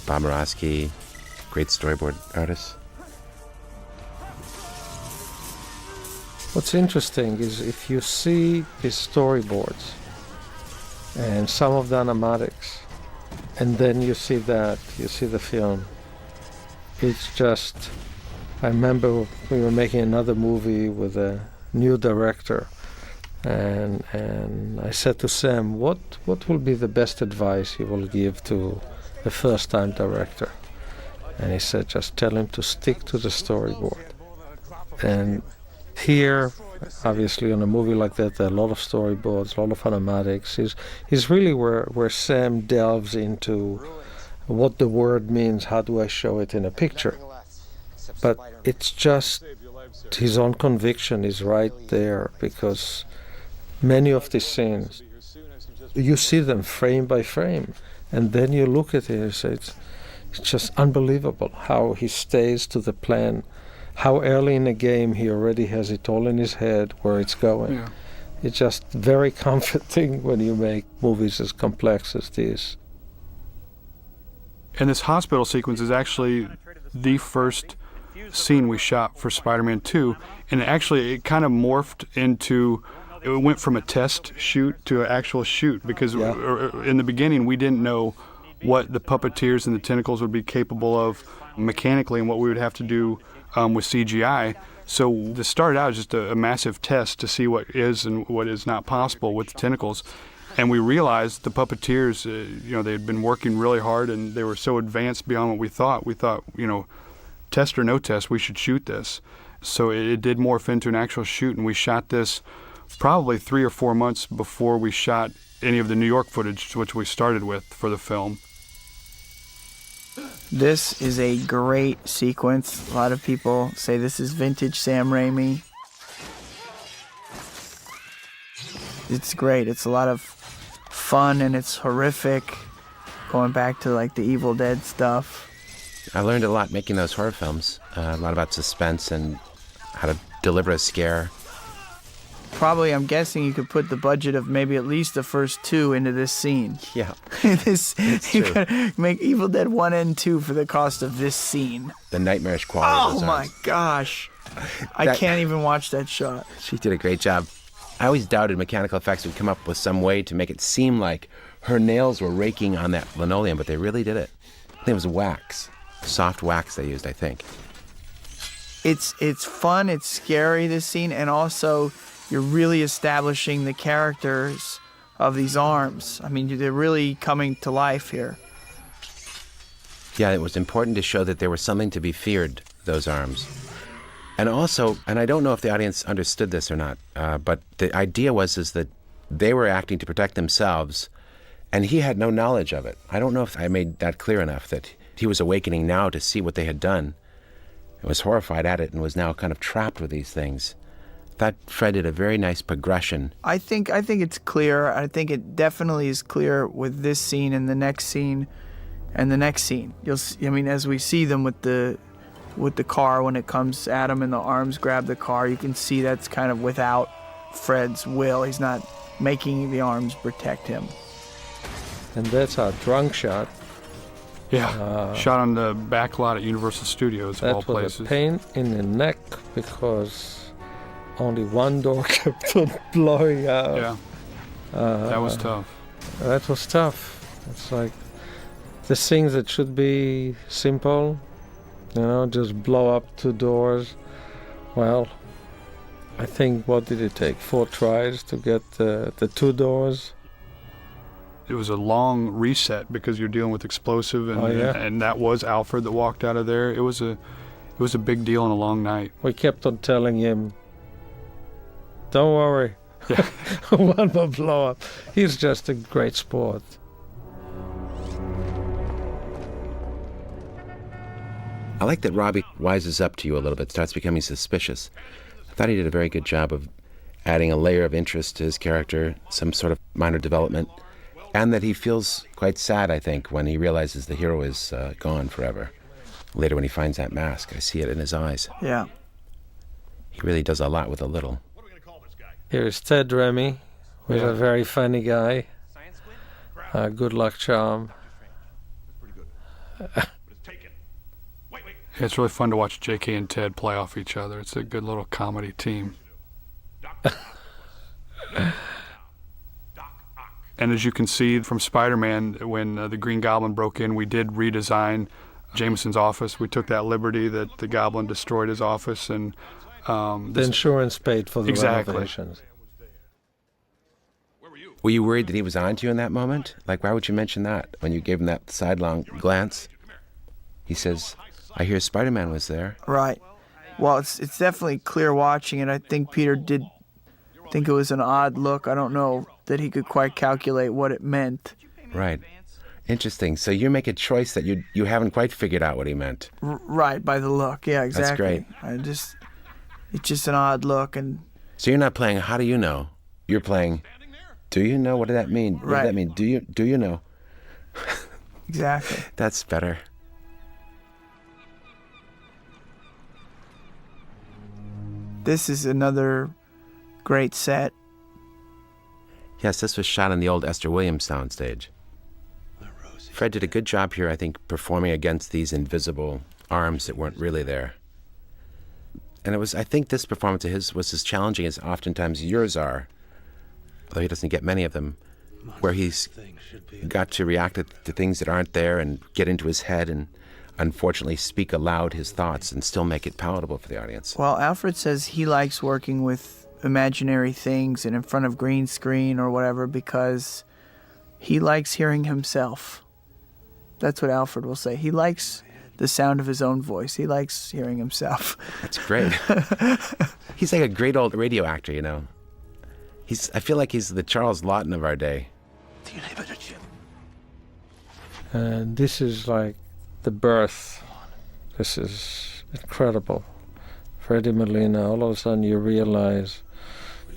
Bob Murawski, great storyboard artists. What's interesting is if you see these storyboards and some of the animatics, and then you see the film, it's just, I remember we were making another movie with a new director, and I said to Sam, what will be the best advice you will give to a first-time director? And he said, just tell him to stick to the storyboard. And here, obviously, on a movie like that, there are a lot of storyboards, a lot of animatics. Is really where Sam delves into what the word means, how do I show it in a picture. But it's just his own conviction is right there, because many of these scenes, you see them frame by frame, and then you look at it and say, it's just unbelievable how he stays to the plan. How early in the game he already has it all in his head where it's going. Yeah. It's just very comforting when you make movies as complex as these. And this hospital sequence is actually the first scene we shot for Spider-Man 2, and it kind of morphed into, it went from a test shoot to an actual shoot, because in the beginning we didn't know what the puppeteers and the tentacles would be capable of mechanically and what we would have to do with CGI. So this started out as just a massive test to see what is and what is not possible with the tentacles. And we realized the puppeteers, they had been working really hard and they were so advanced beyond what we thought. We thought, test or no test, we should shoot this. So it did morph into an actual shoot, and we shot this probably 3 or 4 months before we shot any of the New York footage, which we started with for the film. This is a great sequence. A lot of people say this is vintage Sam Raimi. It's great. It's a lot of fun and it's horrific, going back to like the Evil Dead stuff. I learned a lot making those horror films, a lot about suspense and how to deliver a scare. probably, I'm guessing you could put the budget of maybe at least the first 2 into this scene. Yeah. You could make Evil Dead 1 and 2 for the cost of this scene. The nightmarish quality of Oh those my arms. gosh. I can't even watch that shot. She did a great job. I always doubted mechanical effects would come up with some way to make it seem like her nails were raking on that linoleum, but they really did it. I think it was wax. Soft wax they used, I think. It's fun, it's scary, this scene, and also you're really establishing the characters of these arms. I mean, they're really coming to life here. Yeah, it was important to show that there was something to be feared, those arms. And also, and I don't know if the audience understood this or not, but the idea was that they were acting to protect themselves, and he had no knowledge of it. I don't know if I made that clear enough, that he was awakening now to see what they had done, and was horrified at it, and was now kind of trapped with these things. That Fred did a very nice progression. I think it's clear. I think it definitely is clear with this scene and the next scene and the next scene. You'll see, I mean, as we see them with the car when it comes at him and the arms grab the car, you can see that's kind of without Fred's will. He's not making the arms protect him. And that's our drunk shot. Yeah, shot on the back lot at Universal Studios, of all That was places. a pain in the neck because only one door kept on blowing out. Yeah, that was tough. That was tough. It's like the things that should be simple, just blow up 2 doors. Well, I think, what did it take? 4 tries to get the 2 doors? It was a long reset because you're dealing with explosive, and and that was Alfred that walked out of there. It was a big deal and a long night. We kept on telling him, don't worry, Yeah. one more blow up. He's just a great sport. I like that Robbie wises up to you a little bit, starts becoming suspicious. I thought he did a very good job of adding a layer of interest to his character, some sort of minor development, and that he feels quite sad, I think, when he realizes the hero is gone forever. Later when he finds that mask, I see it in his eyes. Yeah. He really does a lot with a little. Here's Ted Remy, who's a very funny guy. Good luck charm. It's really fun to watch J.K. and Ted play off each other. It's a good little comedy team. And as you can see from Spider-Man, when the Green Goblin broke in, we did redesign Jameson's office. We took that liberty that the Goblin destroyed his office, and the insurance paid for the renovations. Were you worried that he was on to you in that moment? Like, why would you mention that when you gave him that sidelong glance? He says, I hear Spider-Man was there. Right. Well, it's definitely clear watching it. I think Peter did think it was an odd look. I don't know that he could quite calculate what it meant. Right. Interesting. So you make a choice that you haven't quite figured out what he meant. Right, by the look. Yeah, exactly. That's great. It's just an odd look. And so you're not playing, how do you know? You're playing, do you know? What did that mean? What right. did that mean? Do you know? Exactly. That's better. This is another great set. Yes, this was shot on the old Esther Williams soundstage. Fred did a good job here, I think, performing against these invisible arms that weren't really there. And I think this performance of his was as challenging as oftentimes yours are, although he doesn't get many of them, where he's got to react to things that aren't there and get into his head and unfortunately speak aloud his thoughts and still make it palatable for the audience. Well, Alfred says he likes working with imaginary things and in front of green screen or whatever because he likes hearing himself. That's what Alfred will say. He likes the sound of his own voice. He likes hearing himself. That's great. He's like a great old radio actor, you know. I feel like he's the Charles Lawton of our day. And this is like the birth. This is incredible. Freddie Molina, all of a sudden you realize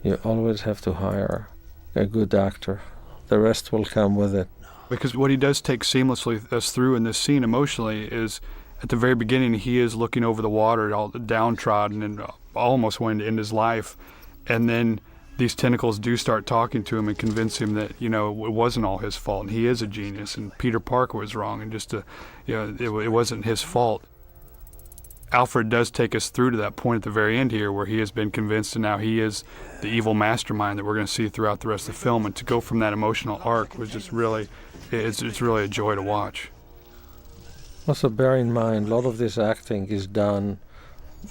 you always have to hire a good actor. The rest will come with it. Because what he does take seamlessly us through in this scene emotionally is, at the very beginning, he is looking over the water, all downtrodden and almost wanting to end his life. And then these tentacles do start talking to him and convince him that, you know, it wasn't all his fault and he is a genius and Peter Parker was wrong and it wasn't his fault. Alfred does take us through to that point at the very end here where he has been convinced and now he is the evil mastermind that we're going to see throughout the rest of the film. And to go from that emotional arc was just really, it's really a joy to watch. Also bear in mind, a lot of this acting is done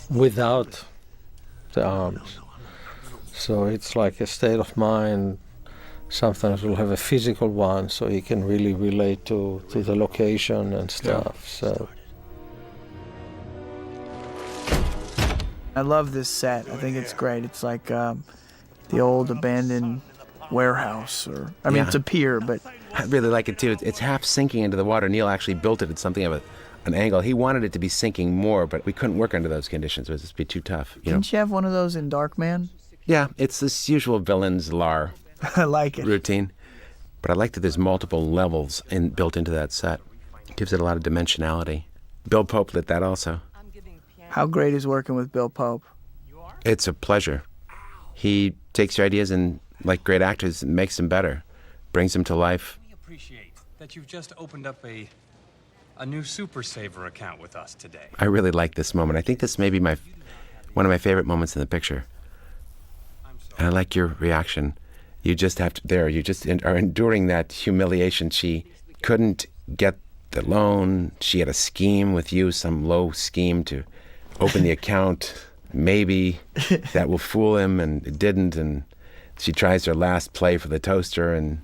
without the arms. So it's like a state of mind. Sometimes we'll have a physical one so he can really relate to the location and stuff. Yeah. So I love this set. I think it's great. It's like the old abandoned warehouse, it's a pier, but I really like it too. It's half sinking into the water. Neil actually built it at something of an angle. He wanted it to be sinking more, but we couldn't work under those conditions. It would just be too tough. Didn't you have one of those in Darkman? Yeah, it's this usual villain's lar I like it. routine. But I like that there's multiple levels built into that set. It gives it a lot of dimensionality. Bill Pope lit that also. How great is working with Bill Pope? It's a pleasure. He takes your ideas and, like great actors, makes them better, brings them to life. We appreciate that you've just opened up a new Super Saver account with us today. I really like this moment. I think this may be one of my favorite moments in the picture. And I like your reaction. You just are enduring that humiliation. She couldn't get the loan. She had a scheme with you, some low scheme to open the account. Maybe that will fool him, and it didn't. And she tries her last play for the toaster, and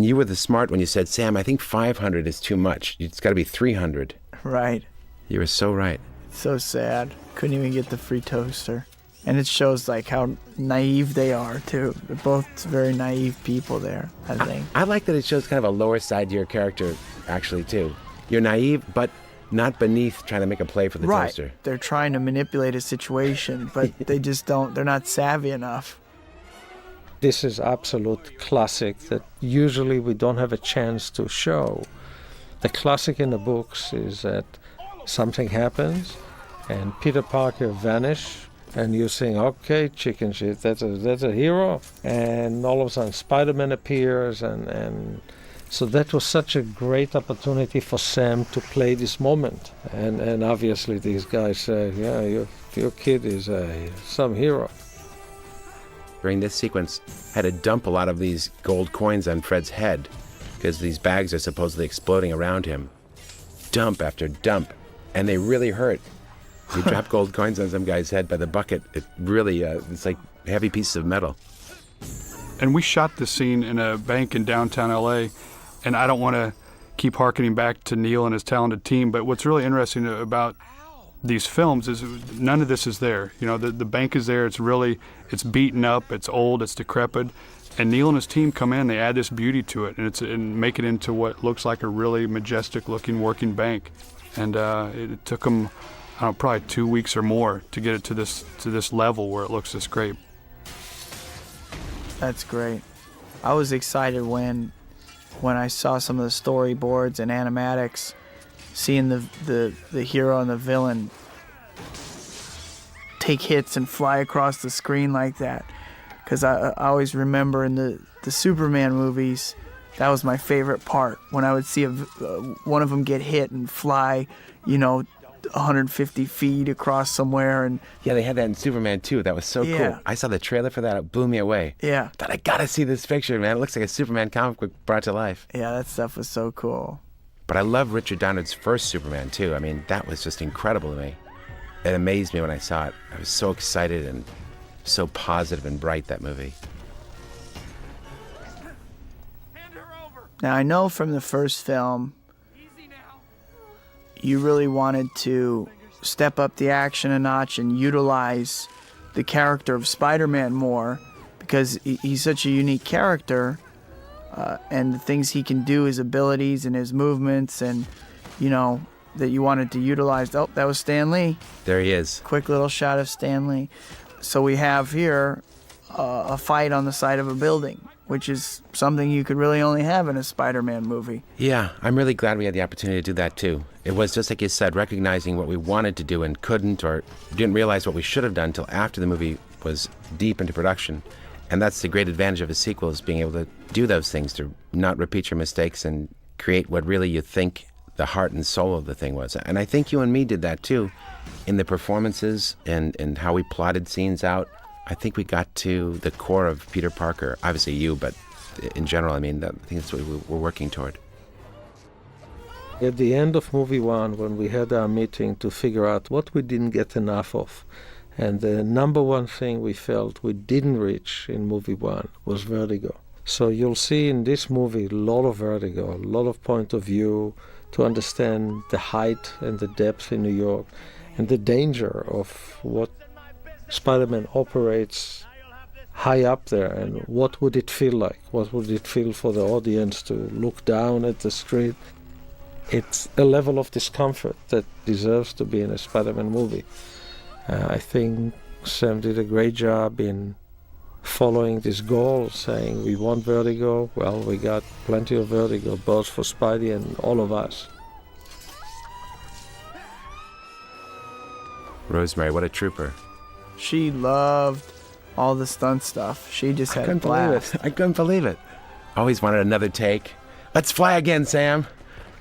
you were the smart one. You said, Sam, I think 500 is too much. It's got to be 300. Right. You were so right. It's so sad. Couldn't even get the free toaster. And it shows like how naive they are too. They're both very naive people there, I think. I like that it shows kind of a lower side to your character, actually, too. You're naive, but not beneath trying to make a play for the toaster. They're trying to manipulate a situation, but they just they're not savvy enough. this is absolute classic that usually we don't have a chance to show. The classic in the books is that something happens and Peter Parker vanishes, and you think, okay, chicken shit, that's a hero. And all of a sudden Spider-Man appears, and so that was such a great opportunity for Sam to play this moment. And obviously these guys say, yeah, your kid is some hero. During this sequence, I had to dump a lot of these gold coins on Fred's head because these bags are supposedly exploding around him. Dump after dump. And they really hurt. You drop gold coins on some guy's head by the bucket. It really, it's like heavy pieces of metal. And we shot this scene in a bank in downtown LA, and I don't want to keep harkening back to Neil and his talented team, but what's really interesting about these films is none of this is there. You know, the bank is there, it's beaten up, it's old, it's decrepit, and Neil and his team come in, they add this beauty to it, and make it into what looks like a really majestic looking working bank. And it took them, I don't know, probably 2 weeks or more to get it to this level where it looks this great. That's great. I was excited when I saw some of the storyboards and animatics, seeing the hero and the villain take hits and fly across the screen like that. Because I always remember in the Superman movies, that was my favorite part, when I would see one of them get hit and fly, 150 feet across somewhere. And yeah, they had that in Superman too. That was so cool. I saw the trailer for that. It blew me away. Yeah. I thought, I gotta see this picture, man. It looks like a Superman comic book brought to life. Yeah, that stuff was so cool. But I love Richard Donner's first Superman too. I mean, that was just incredible to me. It amazed me when I saw it. I was so excited and so positive and bright, that movie. Now, I know from the first film, you really wanted to step up the action a notch and utilize the character of Spider-Man more, because he's such a unique character, and the things he can do, his abilities and his movements, and, that you wanted to utilize. Oh, that was Stan Lee. There he is. Quick little shot of Stan Lee. So we have here a fight on the side of a building, which is something you could really only have in a Spider-Man movie. Yeah, I'm really glad we had the opportunity to do that too. It was just like you said, recognizing what we wanted to do and couldn't, or didn't realize what we should have done until after the movie was deep into production. And that's the great advantage of a sequel, is being able to do those things, to not repeat your mistakes and create what really you think the heart and soul of the thing was. And I think you and me did that too, in the performances and how we plotted scenes out. I think we got to the core of Peter Parker. Obviously you, but in general, I mean, I think that's what we're working toward. At the end of movie one, when we had our meeting to figure out what we didn't get enough of, and the number one thing we felt we didn't reach in movie one was vertigo. So you'll see in this movie a lot of vertigo, a lot of point of view to understand the height and the depth in New York and the danger of what Spider-Man operates high up there, and what would it feel like? What would it feel for the audience to look down at the street? It's a level of discomfort that deserves to be in a Spider-Man movie. I think Sam did a great job in following this goal, saying we want vertigo. Well, we got plenty of vertigo, both for Spidey and all of us. Rosemary, what a trooper. She loved all the stunt stuff. She just had a blast. I couldn't believe it. Always wanted another take. Let's fly again, Sam.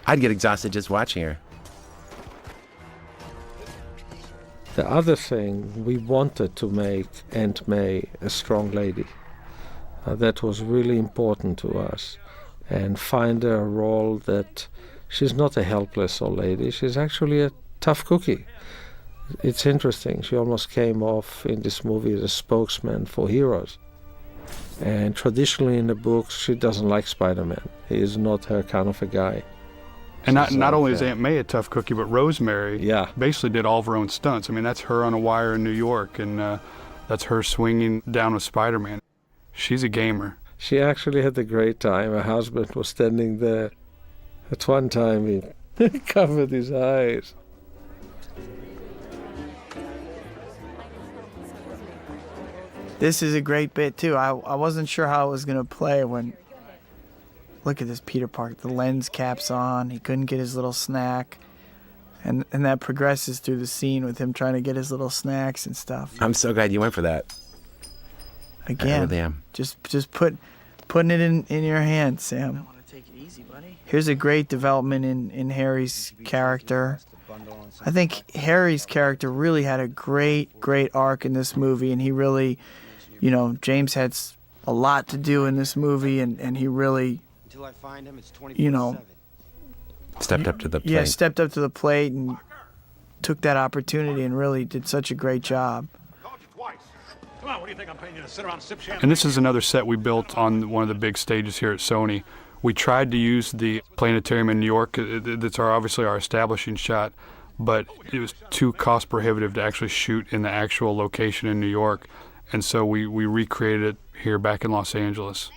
I'd get exhausted just watching her. The other thing, we wanted to make Aunt May a strong lady. That was really important to us. And find her a role that she's not a helpless old lady, she's actually a tough cookie. It's interesting, she almost came off in this movie as a spokesman for heroes. And traditionally in the books, she doesn't like Spider-Man. He is not her kind of a guy. And not only is Aunt May a tough cookie, but Rosemary basically did all of her own stunts. I mean, that's her on a wire in New York, and that's her swinging down with Spider-Man. She's a gamer. She actually had a great time. Her husband was standing there. At one time, he covered his eyes. This is a great bit, too. I wasn't sure how it was going to play when... Look at this Peter Parker. The lens cap's on. He couldn't get his little snack. And that progresses through the scene with him trying to get his little snacks and stuff. I'm so glad you went for that. Again, I really am. Just putting it in your hands, Sam. I want to take it easy, buddy. Here's a great development in Harry's character. I think Harry's character really had a great arc in this movie, and he really, James had a lot to do in this movie, and he really... Until I find him, it's 24/7. Stepped up to the plate. Yeah, stepped up to the plate and took that opportunity and really did such a great job. Come on, what do you think I'm paying you to sit around and sip champagne? And this is another set we built on one of the big stages here at Sony. We tried to use the planetarium in New York. That's obviously our establishing shot, but it was too cost prohibitive to actually shoot in the actual location in New York. And so we recreated it here back in Los Angeles.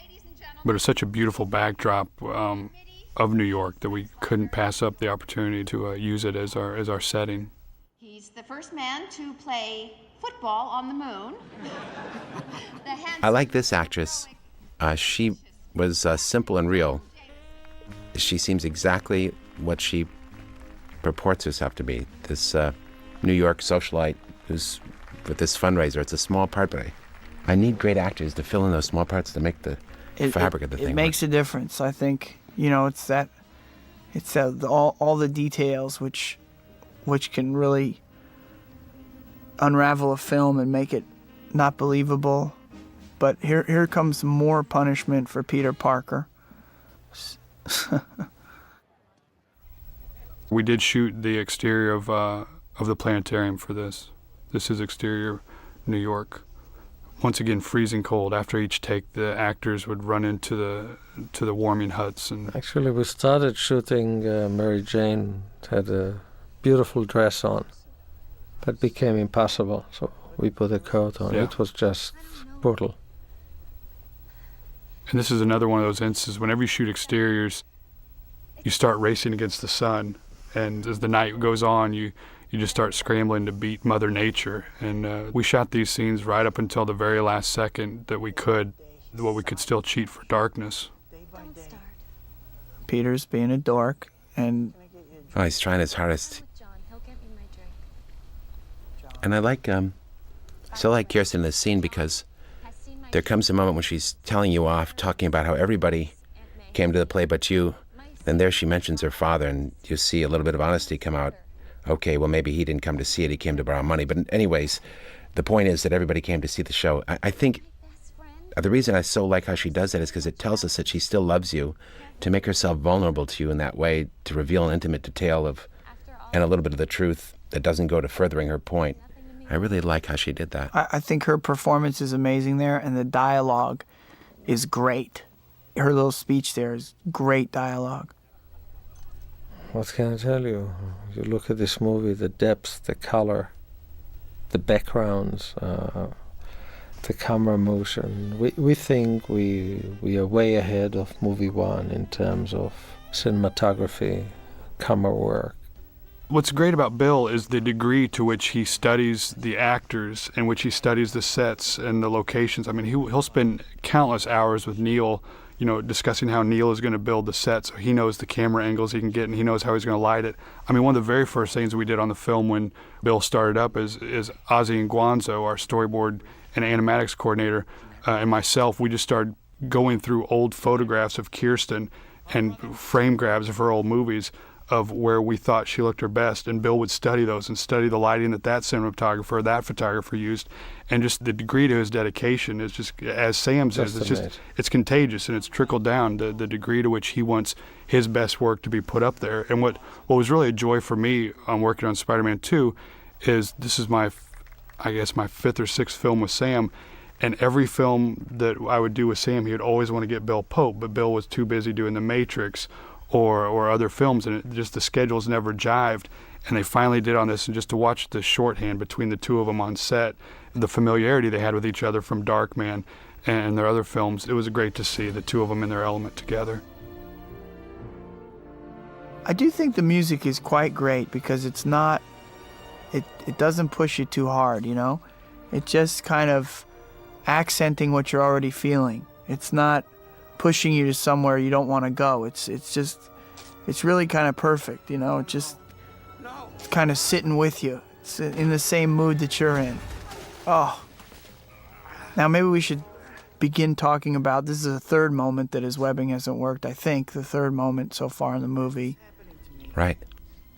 But it's such a beautiful backdrop of New York that we couldn't pass up the opportunity to use it as our setting. He's the first man to play football on the moon. I like this actress. She was simple and real. She seems exactly what she purports herself to be. This New York socialite who's with this fundraiser. It's a small part, but I need great actors to fill in those small parts to make the fabric of the thing. It makes a difference. I think it's all the details which can really unravel a film and make it not believable. But here comes more punishment for Peter Parker. We did shoot the exterior of the planetarium for this. This is exterior New York. Once again, freezing cold. After each take, the actors would run into the warming huts. And actually, we started shooting. Mary Jane had a beautiful dress on, but became impossible. So we put a coat on. Yeah. It was just brutal. And this is another one of those instances. Whenever you shoot exteriors, you start racing against the sun, and as the night goes on, you just start scrambling to beat Mother Nature. And we shot these scenes right up until the very last second that we could, what we could still cheat for darkness. Peter's being a dork, and he's trying his hardest. And I like Kirsten in this scene because there comes a moment when she's telling you off, talking about how everybody came to the play but you. Then there she mentions her father, and you see a little bit of honesty come out. Okay, well, maybe he didn't come to see it, he came to borrow money. But anyways, the point is that everybody came to see the show. I think the reason I so like how she does that is because it tells us that she still loves you, to make herself vulnerable to you in that way, to reveal an intimate detail of, and a little bit of the truth that doesn't go to furthering her point. I really like how she did that. I think her performance is amazing there, and the dialogue is great. Her little speech there is great dialogue. What can I tell you? You look at this movie, the depth, the color, the backgrounds, the camera motion. We think we are way ahead of movie one in terms of cinematography, camera work. What's great about Bill is the degree to which he studies the actors, in which he studies the sets and the locations. I mean, he'll spend countless hours with Neil, discussing how Neil is going to build the set, so he knows the camera angles he can get, and he knows how he's going to light it. I mean, one of the very first things we did on the film when Bill started up is Ozzy and Guanzo, our storyboard and animatics coordinator, and myself, we just started going through old photographs of Kirsten and frame grabs of her old movies of where we thought she looked her best, and Bill would study those and study the lighting that cinematographer, that photographer used, and just the degree to his dedication is just, as Sam says, it's contagious, and it's trickled down, the degree to which he wants his best work to be put up there. And what was really a joy for me on working on Spider-Man 2 is this is my fifth or sixth film with Sam, and every film that I would do with Sam, he would always want to get Bill Pope, but Bill was too busy doing The Matrix or other films, and the schedules never jived. And they finally did on this, and just to watch the shorthand between the two of them on set, the familiarity they had with each other from Darkman and their other films, it was great to see the two of them in their element together. I do think the music is quite great because it's not, it doesn't push you too hard, It just kind of accenting what you're already feeling. It's not pushing you to somewhere you don't want to go. It's really kind of perfect, it's kind of sitting with you. It's in the same mood that you're in. Oh. Now maybe we should begin talking about, this is the third moment that his webbing hasn't worked, I think, the third moment so far in the movie. Right.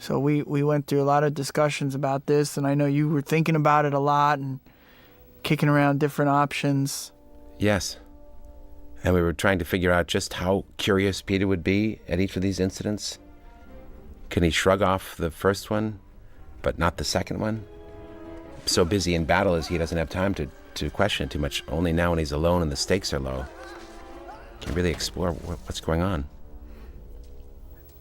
So we went through a lot of discussions about this, and I know you were thinking about it a lot and kicking around different options. Yes. And we were trying to figure out just how curious Peter would be at each of these incidents. Can he shrug off the first one, but not the second one? So busy in battle as he doesn't have time to question it too much. Only now when he's alone and the stakes are low, can really explore what's going on.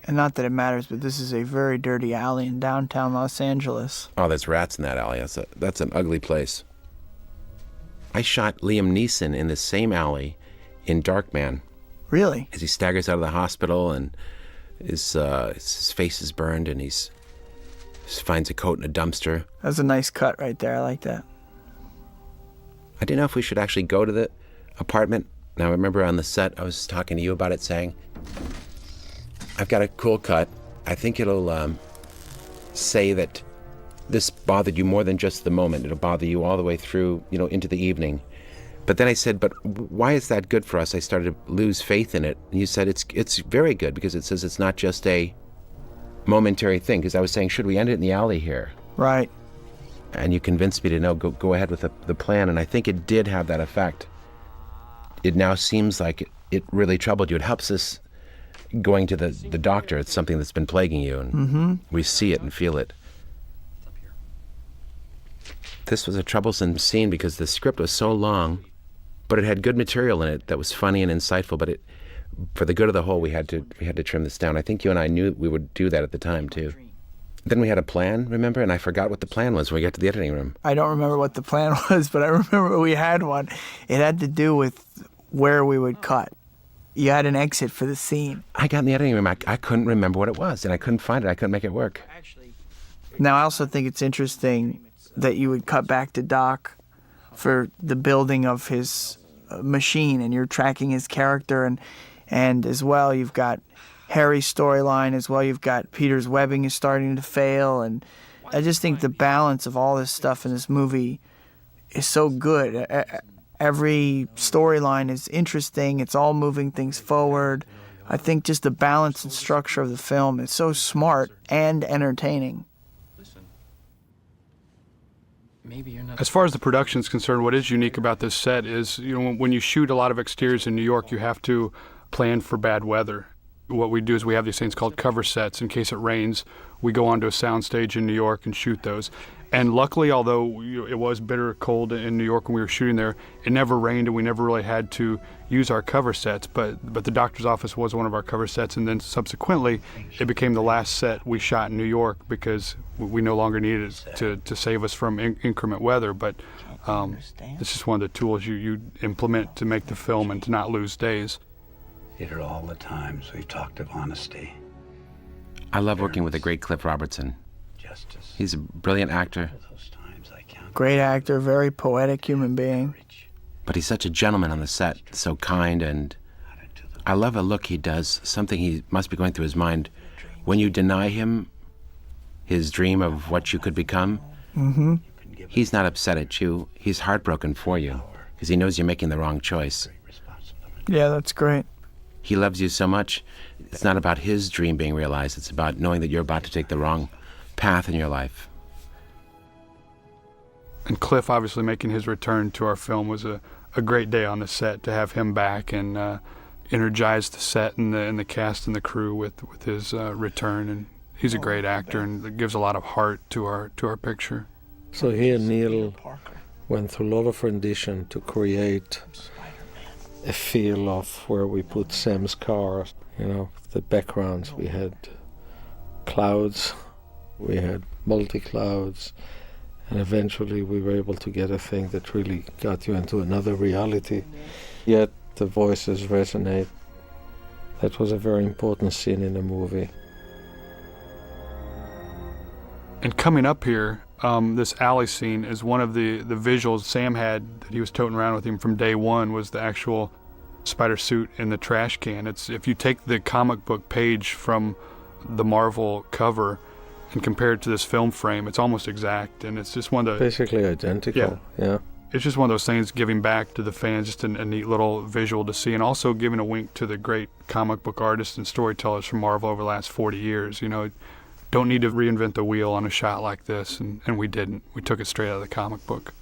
And not that it matters, but this is a very dirty alley in downtown Los Angeles. Oh, there's rats in that alley. That's an ugly place. I shot Liam Neeson in the same alley in Darkman. Really? As he staggers out of the hospital and his face is burned and he finds a coat in a dumpster. That's a nice cut right there. I like that. I didn't know if we should actually go to the apartment. Now, I remember on the set, I was talking to you about it, saying, I've got a cool cut. I think it'll say that this bothered you more than just the moment. It'll bother you all the way through, into the evening. But then I said, but why is that good for us? I started to lose faith in it. And you said, it's very good because it says it's not just a momentary thing. Because I was saying, should we end it in the alley here? Right. And you convinced me to no, go ahead with the plan. And I think it did have that effect. It now seems like it really troubled you. It helps us going to the doctor. It's something that's been plaguing you. And we see it and feel it. This was a troublesome scene because the script was so long, but it had good material in it that was funny and insightful. But for the good of the whole, we had to trim this down. I think you and I knew we would do that at the time too. Then we had a plan, remember? And I forgot what the plan was when we got to the editing room. I don't remember what the plan was, but I remember we had one. It had to do with where we would cut. You had an exit for the scene. I got in the editing room. I couldn't remember what it was, and I couldn't find it. I couldn't make it work. Now, I also think it's interesting that you would cut back to Doc for the building of his machine, and you're tracking his character, and as well you've got Harry's storyline, as well you've got Peter's webbing is starting to fail, and I just think the balance of all this stuff in this movie is so good. Every storyline is interesting. It's all moving things forward. I think just the balance and structure of the film is so smart and entertaining. As far as the production is concerned, what is unique about this set is, when you shoot a lot of exteriors in New York, you have to plan for bad weather. What we do is we have these things called cover sets. In case it rains, we go onto a soundstage in New York and shoot those. And luckily, although it was bitter cold in New York when we were shooting there, it never rained and we never really had to use our cover sets. But the doctor's office was one of our cover sets, and then subsequently it became the last set we shot in New York because we no longer needed it to save us from inclement weather. But it's just one of the tools you implement to make the film and to not lose days. Peter, all the times we've talked of honesty. I love working with the great Cliff Robertson. He's a brilliant actor. Great actor, very poetic human being. But he's such a gentleman on the set, so kind, and I love a look he does, something he must be going through his mind. When you deny him his dream of what you could become, he's not upset at you. He's heartbroken for you because he knows you're making the wrong choice. Yeah, that's great. He loves you so much. It's not about his dream being realized. It's about knowing that you're about to take the wrong path in your life. And Cliff obviously making his return to our film was a great day on the set to have him back and energize the set and the cast and the crew with his return. And he's a great actor and it gives a lot of heart to our picture. So here Neil went through a lot of rendition to create a feel of where we put Sam's car, the backgrounds. We had clouds, we had multi-clouds, and eventually we were able to get a thing that really got you into another reality. Yet the voices resonate. That was a very important scene in the movie. And coming up here, this alley scene is one of the visuals Sam had that he was toting around with him from day one was the actual spider suit in the trash can. It's if you take the comic book page from the Marvel cover and compare it to this film frame, it's almost exact, and it's just one of the... Basically identical, yeah. It's just one of those things giving back to the fans, just a neat little visual to see, and also giving a wink to the great comic book artists and storytellers from Marvel over the last 40 years. Don't need to reinvent the wheel on a shot like this, and we didn't. We took it straight out of the comic book.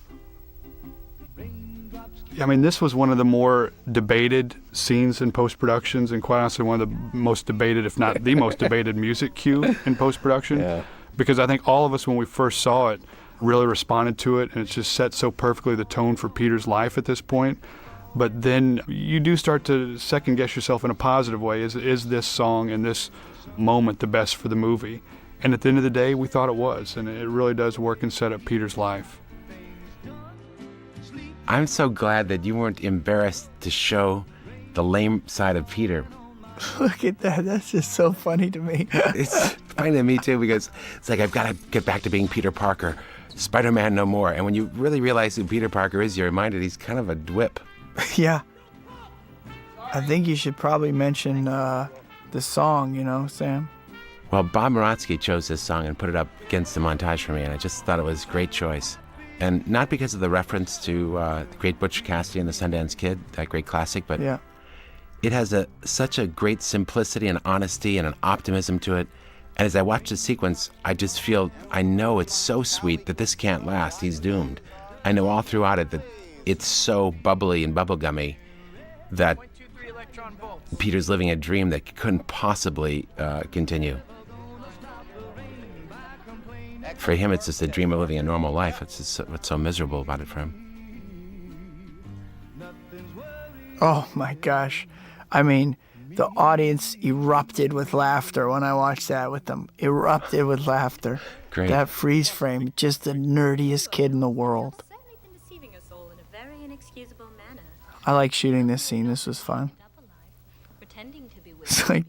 I mean, this was one of the more debated scenes in post-productions, and quite honestly, one of the most debated, if not the most debated music cue in post-production. Yeah. Because I think all of us, when we first saw it, really responded to it, and it's just set so perfectly the tone for Peter's life at this point. But then you do start to second-guess yourself in a positive way. Is this song and this moment the best for the movie? And at the end of the day, we thought it was, and it really does work and set up Peter's life. I'm so glad that you weren't embarrassed to show the lame side of Peter. Look at that. That's just so funny to me. It's funny to me, too, because it's like, I've got to get back to being Peter Parker. Spider-Man no more. And when you really realize who Peter Parker is, you're reminded he's kind of a dwip. Yeah. I think you should probably mention the song, Sam. Well, Bob Moratsky chose this song and put it up against the montage for me, and I just thought it was a great choice. And not because of the reference to the great Butch Cassidy and the Sundance Kid, that great classic, but yeah. It has such a great simplicity and honesty and an optimism to it. And as I watch the sequence, I know it's so sweet that this can't last. He's doomed. I know all throughout it that it's so bubbly and bubblegummy that Peter's living a dream that couldn't possibly continue. For him, it's just a dream of living a normal life. It's just what's so miserable about it for him. Oh my gosh. I mean, the audience erupted with laughter when I watched that with them. Erupted with laughter. Great. That freeze frame, just the nerdiest kid in the world. I like shooting this scene. This was fun. It's like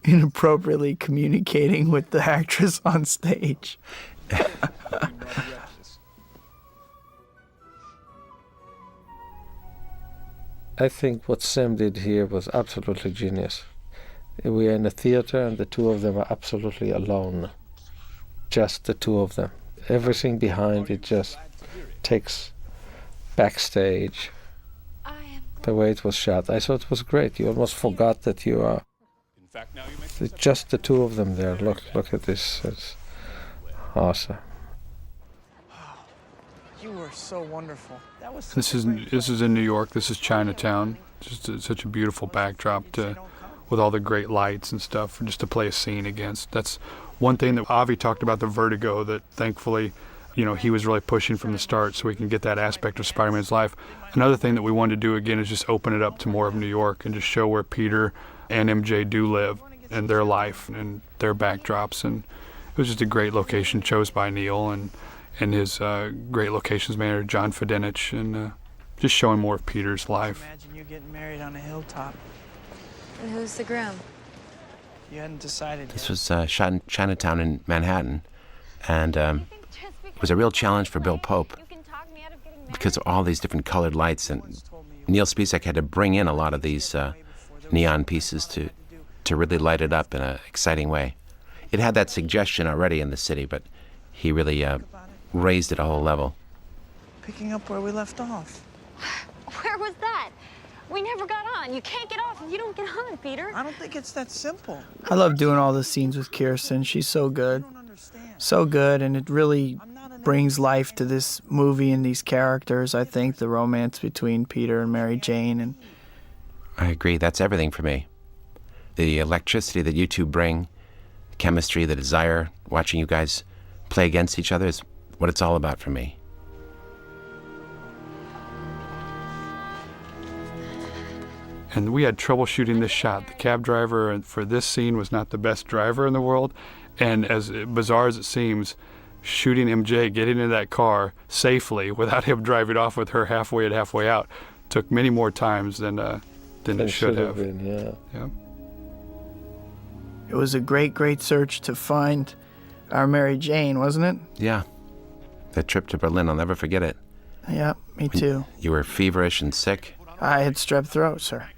inappropriately communicating with the actress on stage. I think what Sam did here was absolutely genius. We are in a theater and the two of them are absolutely alone. Just the two of them. Everything behind it just takes backstage. the way it was shot. I thought it was great. You almost forgot that you are just the two of them there. Look at this. It's awesome. You were so wonderful. That was This is in New York. This is Chinatown. Just such a beautiful backdrop with all the great lights and stuff, just to play a scene against. That's one thing that Avi talked about, the vertigo, that thankfully, he was really pushing from the start so we can get that aspect of Spider-Man's life. Another thing that we wanted to do again is just open it up to more of New York and just show where Peter and MJ do live and their life and their backdrops. And it was just a great location chose by Neil and his great locations manager, John Fedenich, and just showing more of Peter's life. Imagine you getting married on a hilltop. And who's the groom? You hadn't decided This yet. was shot in Chinatown in Manhattan, and it was a real challenge for Bill Pope because of all these different colored lights, and Neil Spisak had to bring in a lot of these neon pieces to really light it up in an exciting way. It had that suggestion already in the city, but he really raised it a whole level. Picking up where we left off. Where was that? We never got on. You can't get off if you don't get on, Peter. I don't think it's that simple. I love doing all the scenes with Kirsten. She's so good. So good, and it really brings life to this movie and these characters. I think the romance between Peter and Mary Jane. And I agree. That's everything for me. The electricity that you two bring, the chemistry, the desire, watching you guys play against each other is what it's all about for me. And we had trouble shooting this shot. The cab driver for this scene was not the best driver in the world. And as bizarre as it seems, shooting MJ, getting in that car safely without him driving off with her halfway and halfway out, took many more times than it should have been, yeah. it was a great, great search to find our Mary Jane, wasn't it? Yeah. That trip to Berlin, I'll never forget it. Yeah, me too. You were feverish and sick. I had strep throat, sir.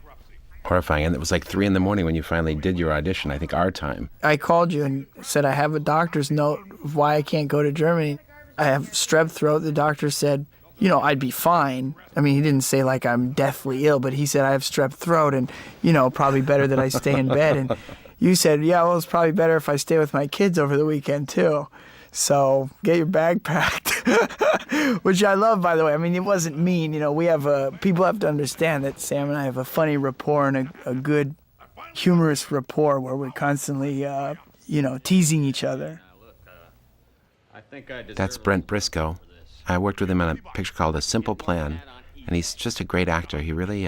Horrifying. And it was like 3 a.m. when you finally did your audition, I think our time. I called you and said I have a doctor's note of why I can't go to Germany. I have strep throat. The doctor said, I'd be fine. I mean, he didn't say like I'm deathly ill, but he said I have strep throat and, probably better that I stay in bed. And you said, yeah, well, it's probably better if I stay with my kids over the weekend too. So get your bag packed, which I love, by the way. I mean, it wasn't mean. We have people have to understand that Sam and I have a funny rapport and a good, humorous rapport where we're constantly, teasing each other. That's Brent Briscoe. I worked with him on a picture called A Simple Plan, and he's just a great actor. He really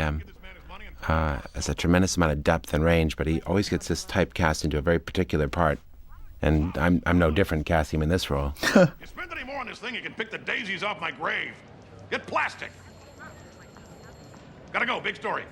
has a tremendous amount of depth and range, but he always gets this typecast into a very particular part. And I'm no different casting him in this role. You spend any more on this thing, you can pick the daisies off my grave. Get plastic. Gotta go, big story.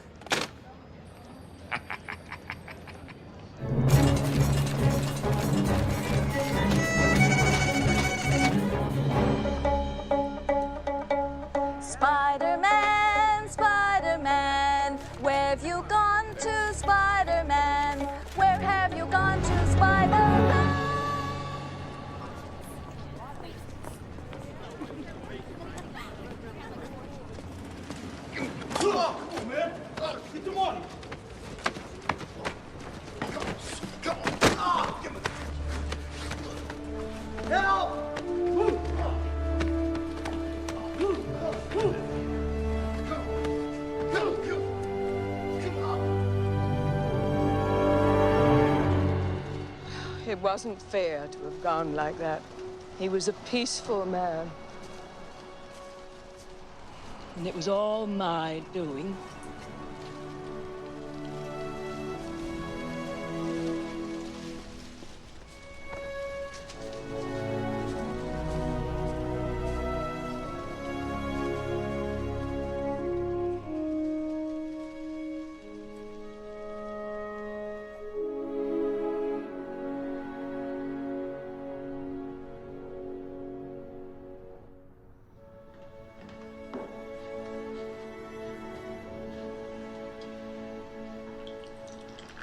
Spider-Man, Spider-Man, where have you gone to, Spider-Man? Where have you gone to, Spider-Man? It wasn't fair to have gone like that. He was a peaceful man. And it was all my doing.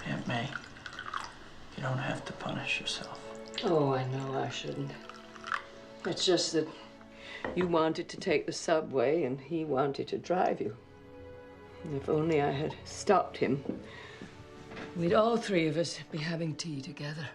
Aunt May, you don't have to punish yourself. Oh, I know I shouldn't. It's just that you wanted to take the subway and he wanted to drive you. If only I had stopped him, we'd all three of us be having tea together.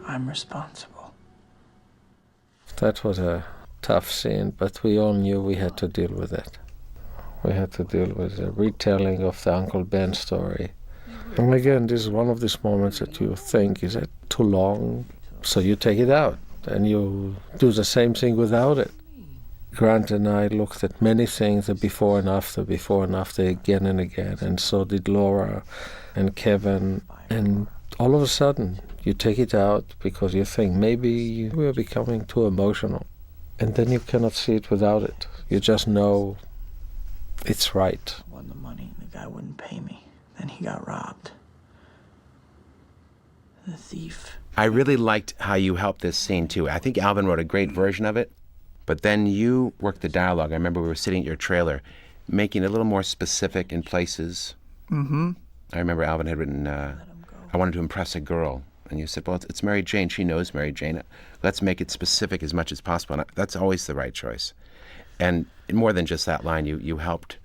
I'm responsible. That was a tough scene, but we all knew we had to deal with it. We had to deal with the retelling of the Uncle Ben story. And again, this is one of these moments that you think, is it too long? So you take it out, and you do the same thing without it. Grant and I looked at many things, the before and after, again and again, and so did Laura and Kevin. And all of a sudden, you take it out because you think maybe we're becoming too emotional. And then you cannot see it without it. You just know it's right. I won the money, the guy wouldn't pay me. Then he got robbed. The thief. I really liked how you helped this scene, too. I think Alvin wrote a great version of it, but then you worked the dialogue. I remember we were sitting at your trailer, making it a little more specific in places. Mm-hmm. I remember Alvin had written, I wanted to impress a girl. And you said, well, it's Mary Jane. She knows Mary Jane. Let's make it specific as much as possible. And that's always the right choice. And more than just that line, you helped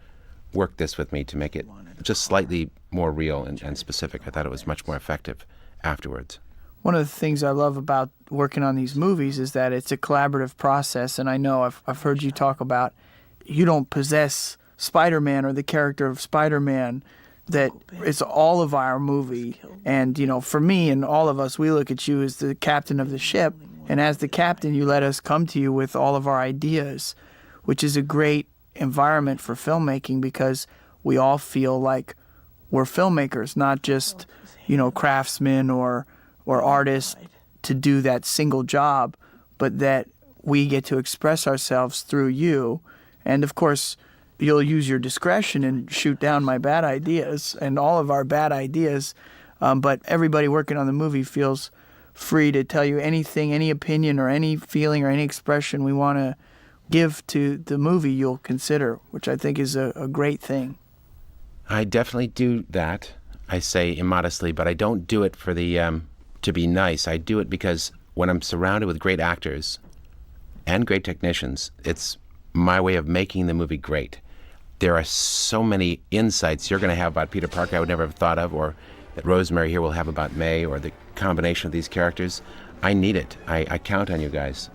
work this with me to make it just slightly more real and specific. I thought it was much more effective afterwards. One of the things I love about working on these movies is that it's a collaborative process. And I know I've heard you talk about you don't possess Spider-Man or the character of Spider-Man, that it's all of our movie. And, you know, for me and all of us, we look at you as the captain of the ship. And as the captain, you let us come to you with all of our ideas, which is a great environment for filmmaking because we all feel like we're filmmakers, not just, you know, craftsmen or artists to do that single job, but that we get to express ourselves through you. And, of course, you'll use your discretion and shoot down my bad ideas and all of our bad ideas. But everybody working on the movie feels free to tell you anything, any opinion or any feeling or any expression we want to give to the movie you'll consider, which I think is a great thing. I definitely do that. I say immodestly, but I don't do it for the to be nice. I do it because when I'm surrounded with great actors and great technicians, it's my way of making the movie great. There are so many insights you're going to have about Peter Parker I would never have thought of, or that Rosemary here will have about May, or the combination of these characters. I need it. I count on you guys.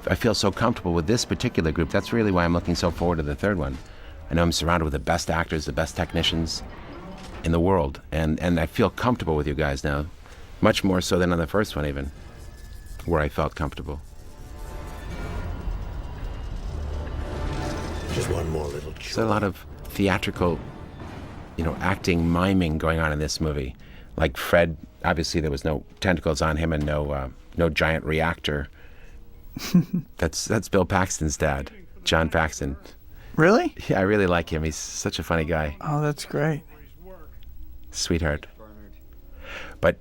I feel so comfortable with this particular group. That's really why I'm looking so forward to the third one. I know I'm surrounded with the best actors, the best technicians in the world, and I feel comfortable with you guys now, much more so than on the first one even, where I felt comfortable. Just one more little There's a lot of theatrical, acting, miming going on in this movie. Like Fred, obviously there was no tentacles on him and no giant reactor. That's Bill Paxton's dad, John Paxton. Really? Yeah, I really like him. He's such a funny guy. Oh, that's great. Sweetheart. But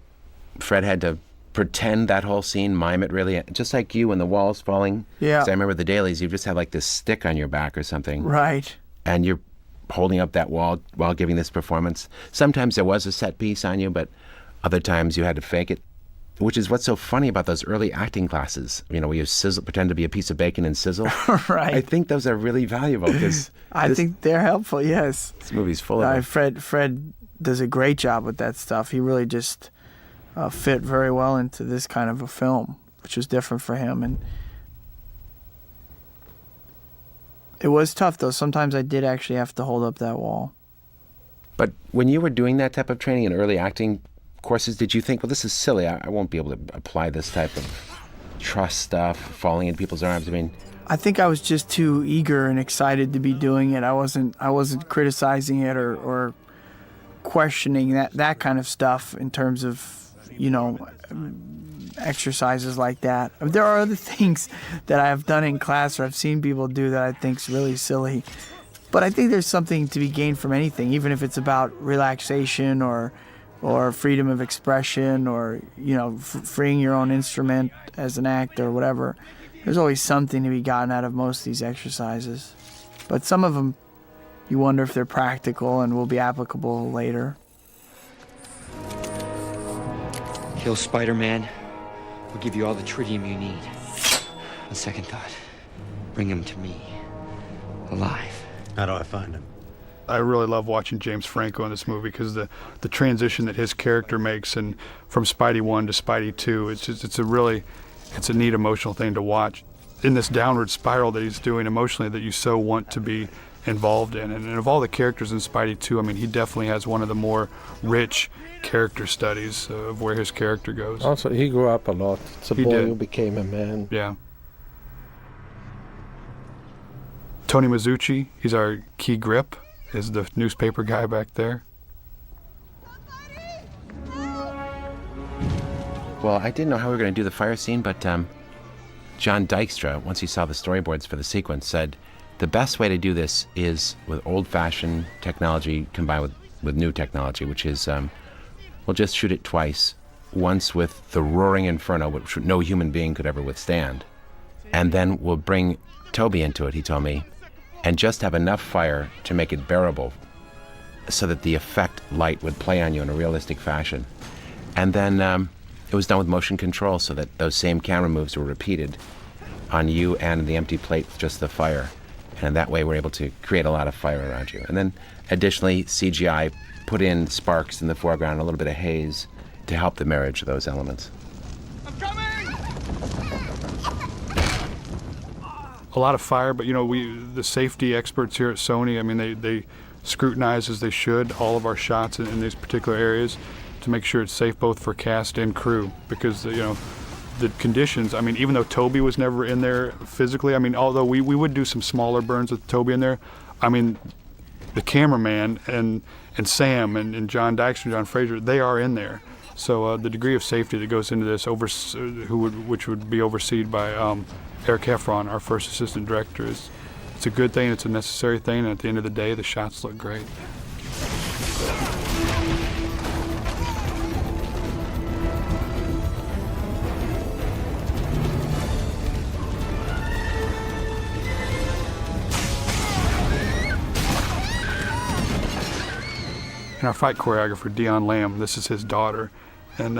Fred had to pretend that whole scene, mime it really, just like you when the wall's falling. Yeah. 'Cause I remember the dailies, you just had like this stick on your back or something. Right. And you're holding up that wall while giving this performance. Sometimes there was a set piece on you, but other times you had to fake it, which is what's so funny about those early acting classes, where you sizzle, pretend to be a piece of bacon and sizzle. Right. I think those are really valuable because I think they're helpful, yes. This movie's full of it. Fred does a great job with that stuff. He really just fit very well into this kind of a film, which was different for him. And it was tough, though. Sometimes I did actually have to hold up that wall. But when you were doing that type of training in early acting courses, did you think, well, this is silly. I won't be able to apply this type of trust stuff, falling into people's arms? I think I was just too eager and excited to be doing it. I wasn't criticizing it or questioning that kind of stuff in terms of, exercises like that. There are other things that I've done in class or I've seen people do that I think is really silly. But I think there's something to be gained from anything, even if it's about relaxation or freedom of expression or, freeing your own instrument as an actor or whatever. There's always something to be gotten out of most of these exercises. But some of them, you wonder if they're practical and will be applicable later. Kill Spider-Man. We'll give you all the tritium you need. On second thought, bring him to me, alive. How do I find him? I really love watching James Franco in this movie because the transition that his character makes, and from Spidey 1 to Spidey 2, it's a neat emotional thing to watch. In this downward spiral that he's doing emotionally that you so want to be involved in. And of all the characters in Spidey 2, I mean, he definitely has one of the more rich character studies of where his character goes. Also, he grew up a lot. It's a boy who became a man. Yeah. Tony Mizuchi, he's our key grip, is the newspaper guy back there. Well, I didn't know how we were going to do the fire scene, but John Dykstra, once he saw the storyboards for the sequence, said the best way to do this is with old-fashioned technology combined with new technology, which is we'll just shoot it twice, once with the roaring inferno, which no human being could ever withstand, and then we'll bring Tobey into it, he told me, and just have enough fire to make it bearable so that the effect light would play on you in a realistic fashion. And then it was done with motion control so that those same camera moves were repeated on you and the empty plate with just the fire. And that way we're able to create a lot of fire around you. And then additionally, CGI put in sparks in the foreground, a little bit of haze to help the marriage of those elements. A lot of fire, but the safety experts here at Sony, I mean, they scrutinize as they should all of our shots in these particular areas to make sure it's safe both for cast and crew, because the conditions, I mean, even though Tobey was never in there physically, I mean, although we would do some smaller burns with Tobey in there, I mean, the cameraman and Sam and John Dykstra and John Fraser, they are in there. So the degree of safety that goes into this, which would be overseen by Eric Heffron, our first assistant director, it's a good thing, it's a necessary thing, and at the end of the day, the shots look great. And our fight choreographer, Dion Lamb, this is his daughter. And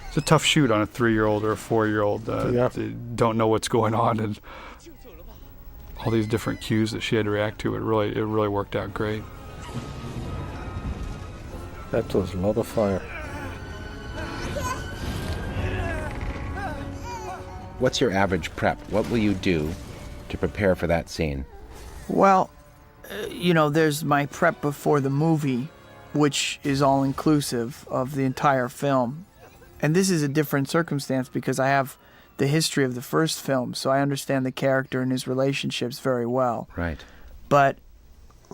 it's a tough shoot on a 3-year-old or a 4-year-old. They don't know what's going on, and all these different cues that she had to react to. It really worked out great. That was a lot of fire. What's your average prep? What will you do to prepare for that scene? Well, there's my prep before the movie, which is all-inclusive of the entire film. And this is a different circumstance because I have the history of the first film, so I understand the character and his relationships very well. Right. But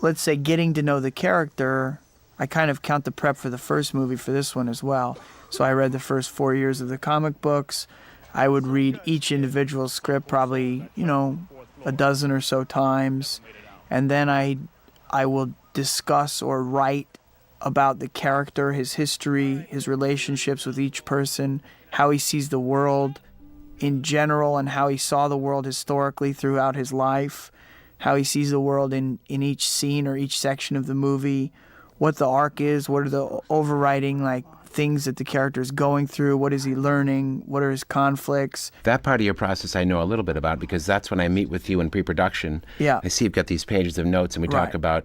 let's say getting to know the character, I kind of count the prep for the first movie for this one as well. So I read the first 4 years of the comic books. I would read each individual script probably, a dozen or so times. And then I will discuss or write about the character, his history, his relationships with each person, how he sees the world in general and how he saw the world historically throughout his life, how he sees the world in each scene or each section of the movie, what the arc is, what are the overriding things that the character is going through, what is he learning, what are his conflicts. That part of your process I know a little bit about because that's when I meet with you in pre-production. Yeah. I see you've got these pages of notes and we talk about,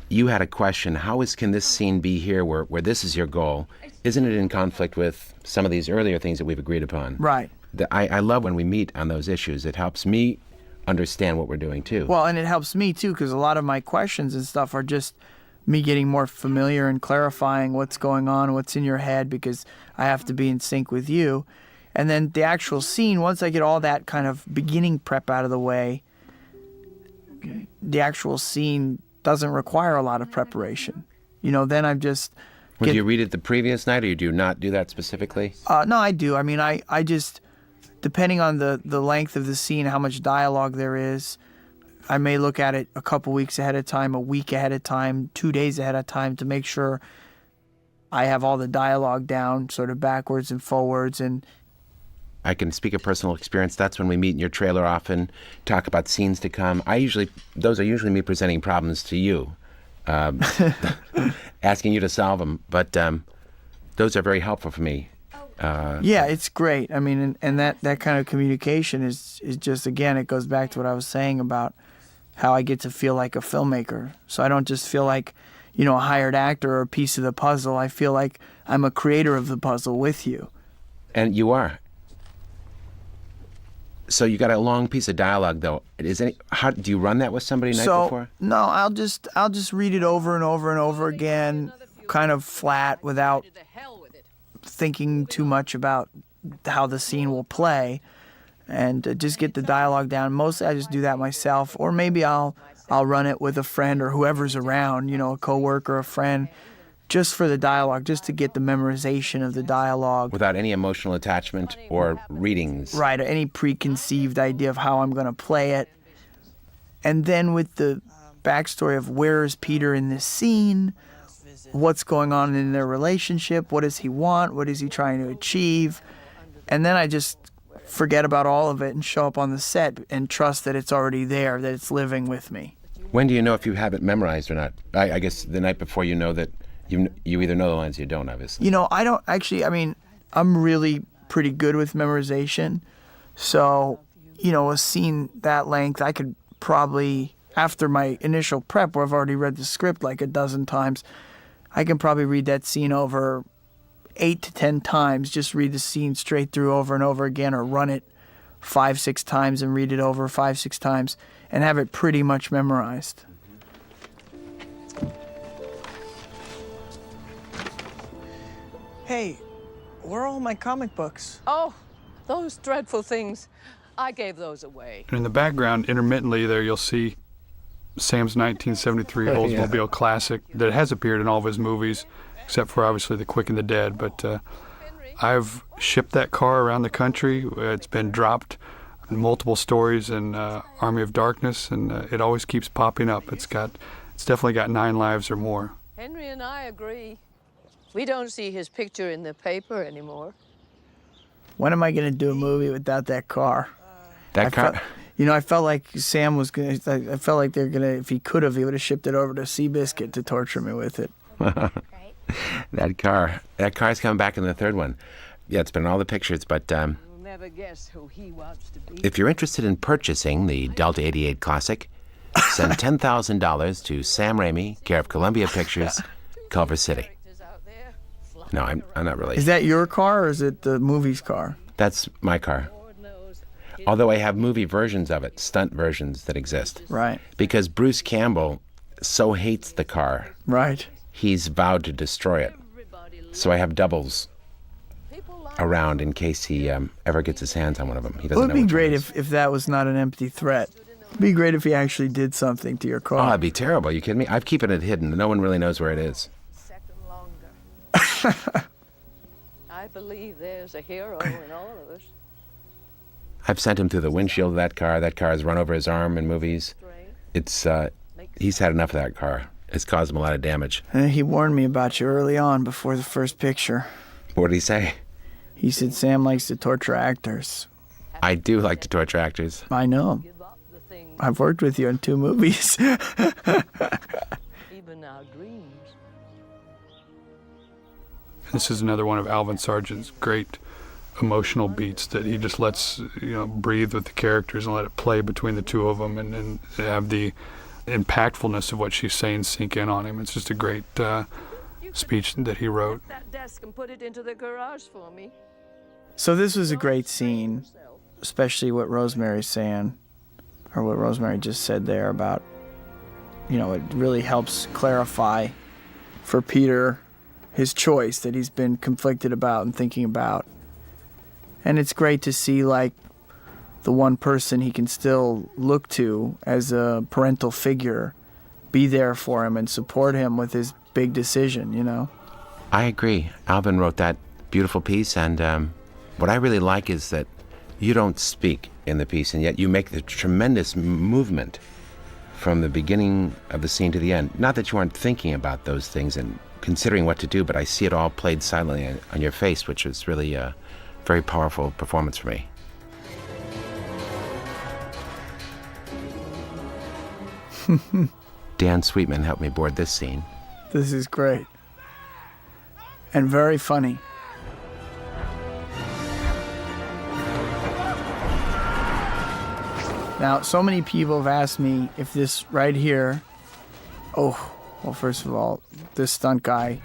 you had a question, can this scene be here where this is your goal? Isn't it in conflict with some of these earlier things that we've agreed upon? Right. I love when we meet on those issues. It helps me understand what we're doing too. Well, and it helps me too because a lot of my questions and stuff are just me getting more familiar and clarifying what's going on, what's in your head, because I have to be in sync with you. And then the actual scene, once I get all that kind of beginning prep out of the way, the actual scene doesn't require a lot of preparation. Then I'm just... Do you read it the previous night, or do you not do that specifically? No, I do. I mean, I just, depending on the length of the scene, how much dialogue there is, I may look at it a couple weeks ahead of time, a week ahead of time, 2 days ahead of time to make sure I have all the dialogue down sort of backwards and forwards. And I can speak of personal experience. That's when we meet in your trailer often, talk about scenes to come. Those are usually me presenting problems to you, asking you to solve them. But those are very helpful for me. Yeah, it's great. I mean, and that kind of communication is just, again, it goes back to what I was saying about how I get to feel like a filmmaker. So I don't just feel like, a hired actor or a piece of the puzzle. I feel like I'm a creator of the puzzle with you. And you are. So you got a long piece of dialogue, though. How do you run that with somebody night before? No, I'll just read it over and over and over again, kind of flat, without thinking too much about how the scene will play, and just get the dialogue down. Mostly I just do that myself, or maybe I'll run it with a friend or whoever's around, a coworker, a friend, just for the dialogue, just to get the memorization of the dialogue. Without any emotional attachment or readings. Right, or any preconceived idea of how I'm going to play it. And then with the backstory of where is Peter in this scene, what's going on in their relationship, what does he want, what is he trying to achieve, and then I just forget about all of it and show up on the set and trust that it's already there, that it's living with me. When do you know if you have it memorized or not? I guess the night before you know that you either know the lines or you don't, obviously. I don't actually, I'm really pretty good with memorization. So, a scene that length, I could probably, after my initial prep where I've already read the script like a dozen times, I can probably read that scene over 8 to 10 times, just read the scene straight through over and over again, or run it 5-6 times and read it over 5-6 times and have it pretty much memorized. Hey, where are all my comic books? Oh, those dreadful things. I gave those away. And in the background, intermittently there, you'll see Sam's 1973 Oldsmobile Classic that has appeared in all of his movies, except for obviously The Quick and the Dead. But I've shipped that car around the country. It's been dropped in multiple stories in Army of Darkness, and it always keeps popping up. It's definitely got 9 lives or more. Henry and I agree. We don't see his picture in the paper anymore. When am I going to do a movie without that car? That car? I felt like Sam was going to, I felt like they're going to, if he could have, he would have shipped it over to Seabiscuit to torture me with it. That car's coming back in the third one. Yeah, it's been in all the pictures, but You'll never guess who he wants to be. if you're interested in purchasing the Delta 88 Classic, send $10,000 to Sam Raimi, care of Columbia Pictures, Culver City. No, I'm not really. Is that your car or is it the movie's car? That's my car. Although I have movie versions of it, stunt versions that exist. Right. Because Bruce Campbell so hates the car. Right. He's vowed to destroy it. So I have doubles around in case he ever gets his hands on one of them. He doesn't know. It would be great if that was not an empty threat. It'd be great if he actually did something to your car. Oh, that'd be terrible. Are you kidding me? I'm keeping it hidden. No one really knows where it is. I believe there's a hero in all of us. I've sent him through the windshield of that car. That car has run over his arm in movies. He's had enough of that car. It's caused him a lot of damage. He warned me about you early on before the first picture. What did he say? He said Sam likes to torture actors. I do like to torture actors. I know. I've worked with you in 2 movies. Even our dreams. This is another one of Alvin Sargent's great emotional beats that he just lets breathe with the characters and let it play between the two of them, and have the impactfulness of what she's saying sink in on him. It's just a great speech that he wrote. That desk and put it into the garage for me. So this was a great scene, especially what Rosemary's saying, or what Rosemary just said there about, it really helps clarify for Peter his choice that he's been conflicted about and thinking about. And it's great to see, like, the one person he can still look to as a parental figure be there for him and support him with his big decision, I agree. Alvin wrote that beautiful piece, and what I really like is that you don't speak in the piece, and yet you make the tremendous movement from the beginning of the scene to the end. Not that you aren't thinking about those things and considering what to do, but I see it all played silently on your face, which is really very powerful performance for me. Dan Sweetman helped me board this scene. This is great. And very funny. Now, so many people have asked me if this right here, well, first of all, this stunt guy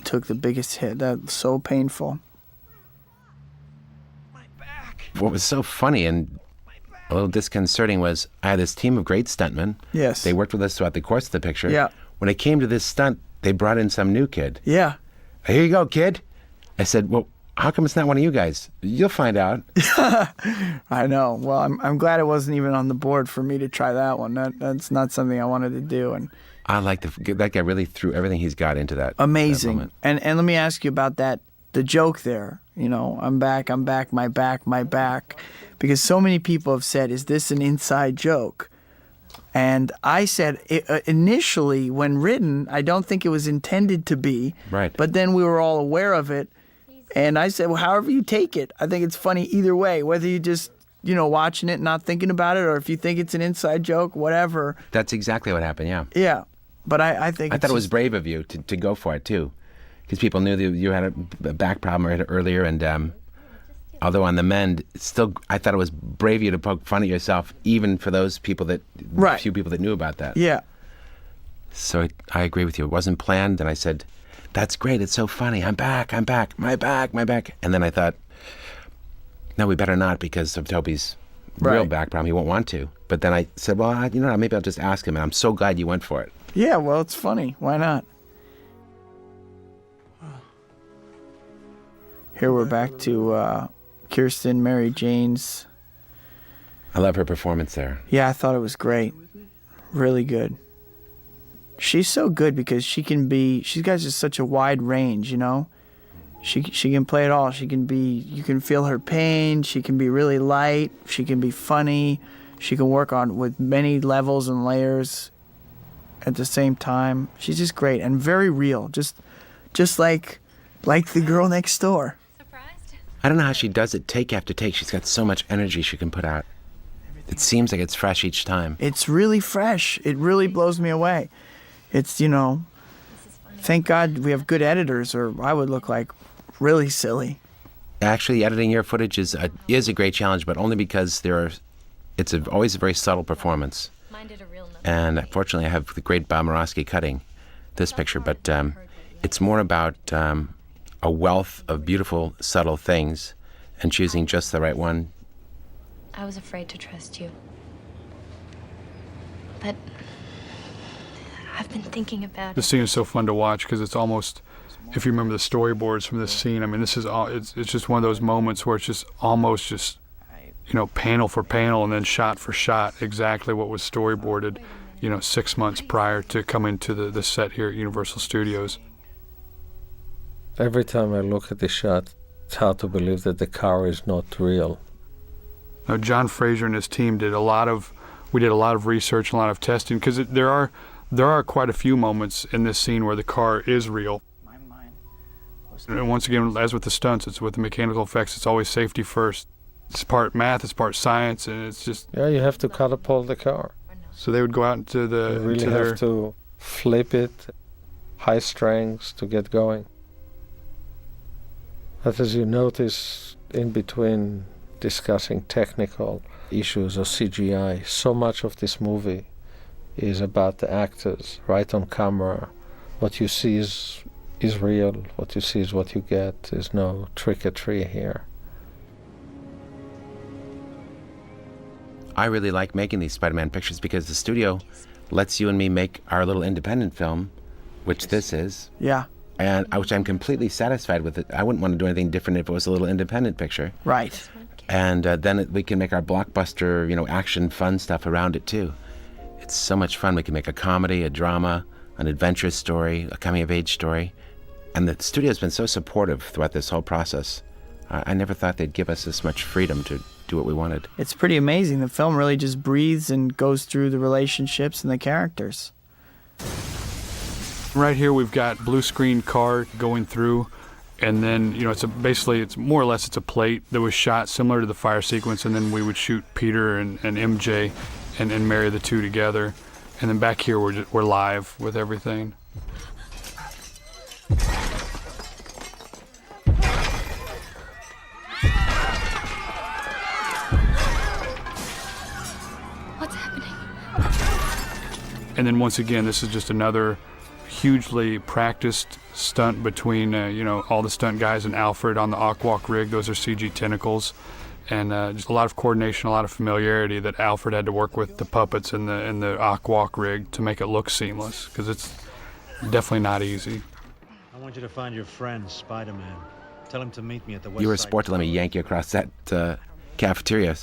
took the biggest hit. That's so painful. What was so funny and a little disconcerting was I had this team of great stuntmen. Yes. They worked with us throughout the course of the picture. Yeah. When it came to this stunt, they brought in some new kid. Yeah. Here you go, kid. I said, well, how come it's not one of you guys? You'll find out. I know. Well, I'm glad it wasn't even on the board for me to try that one. That's not something I wanted to do. And I like that guy really threw everything he's got into that. Amazing. That and let me ask you about that, the joke there. You know, I'm back, my back. Because so many people have said, is this an inside joke? And I said, initially, when written, I don't think it was intended to be. Right. But then we were all aware of it. And I said, well, however you take it, I think it's funny either way, whether you just, watching it, not thinking about it, or if you think it's an inside joke, whatever. That's exactly what happened, yeah. Yeah. But I think I thought it was brave of you to go for it, too. Because people knew that you had a back problem earlier, and although on the mend, I thought it was brave of you to poke fun at yourself, even for those people few people that knew about that. Yeah. So I agree with you. It wasn't planned, and I said, that's great, it's so funny, I'm back, my back. And then I thought, no, we better not because of Tobey's real back problem. He won't want to. But then I said, well, maybe I'll just ask him, and I'm so glad you went for it. Yeah, well, it's funny. Why not? Here we're back to Kirsten, Mary Jane's. I love her performance there. Yeah, I thought it was great. Really good. She's so good because she's got just such a wide range, She can play it all. You can feel her pain. She can be really light. She can be funny. She can work with many levels and layers at the same time. She's just great and very real. Just like the girl next door. I don't know how she does it take after take. She's got so much energy she can put out. It seems like it's fresh each time. It's really fresh. It really blows me away. It's, thank God we have good editors, or I would look like really silly. Actually, editing your footage is a great challenge, but only because it's always a very subtle performance. And fortunately, I have the great Bob Murawski cutting this picture, but it's more about a wealth of beautiful, subtle things and choosing just the right one. I was afraid to trust you. But I've been thinking about The scene is so fun to watch because it's almost, if you remember the storyboards from this scene, this is it's just one of those moments where it's just almost panel for panel and then shot for shot exactly what was storyboarded, 6 months prior to coming to the set here at Universal Studios. Every time I look at the shot, it's hard to believe that the car is not real. Now, John Fraser and his team did a lot of research, a lot of testing, because there are quite a few moments in this scene where the car is real. And once again, as with the stunts, it's with the mechanical effects, it's always safety first. It's part math, it's part science, and it's just... Yeah, you have to catapult the car. So they would go out into the... You really have to flip it, high strengths to get going. But as you notice, in between discussing technical issues or CGI, so much of this movie is about the actors, right on camera. What you see is real, what you see is what you get. There's no trick-or-treat here. I really like making these Spider-Man pictures because the studio lets you and me make our little independent film, which this is. Yeah. And which I'm completely satisfied with it. I wouldn't want to do anything different if it was a little independent picture. Right. And then we can make our blockbuster, action, fun stuff around it too. It's so much fun. We can make a comedy, a drama, an adventurous story, a coming-of-age story. And the studio's been so supportive throughout this whole process. I never thought they'd give us this much freedom to do what we wanted. It's pretty amazing. The film really just breathes and goes through the relationships and the characters. Right here we've got blue screen car going through, And then, it's more or less it's a plate that was shot similar to the fire sequence, and then we would shoot Peter and MJ and marry the two together. And then back here we're live with everything. What's happening? And then once again, this is just another hugely practiced stunt between, all the stunt guys and Alfred on the Aquawalk rig. Those are CG tentacles. And just a lot of coordination, a lot of familiarity that Alfred had to work with the puppets and the Aquawalk rig to make it look seamless, because it's definitely not easy. I want you to find your friend, Spider-Man. Tell him to meet me at the West You were a Side sport to let me yank you across that cafeteria.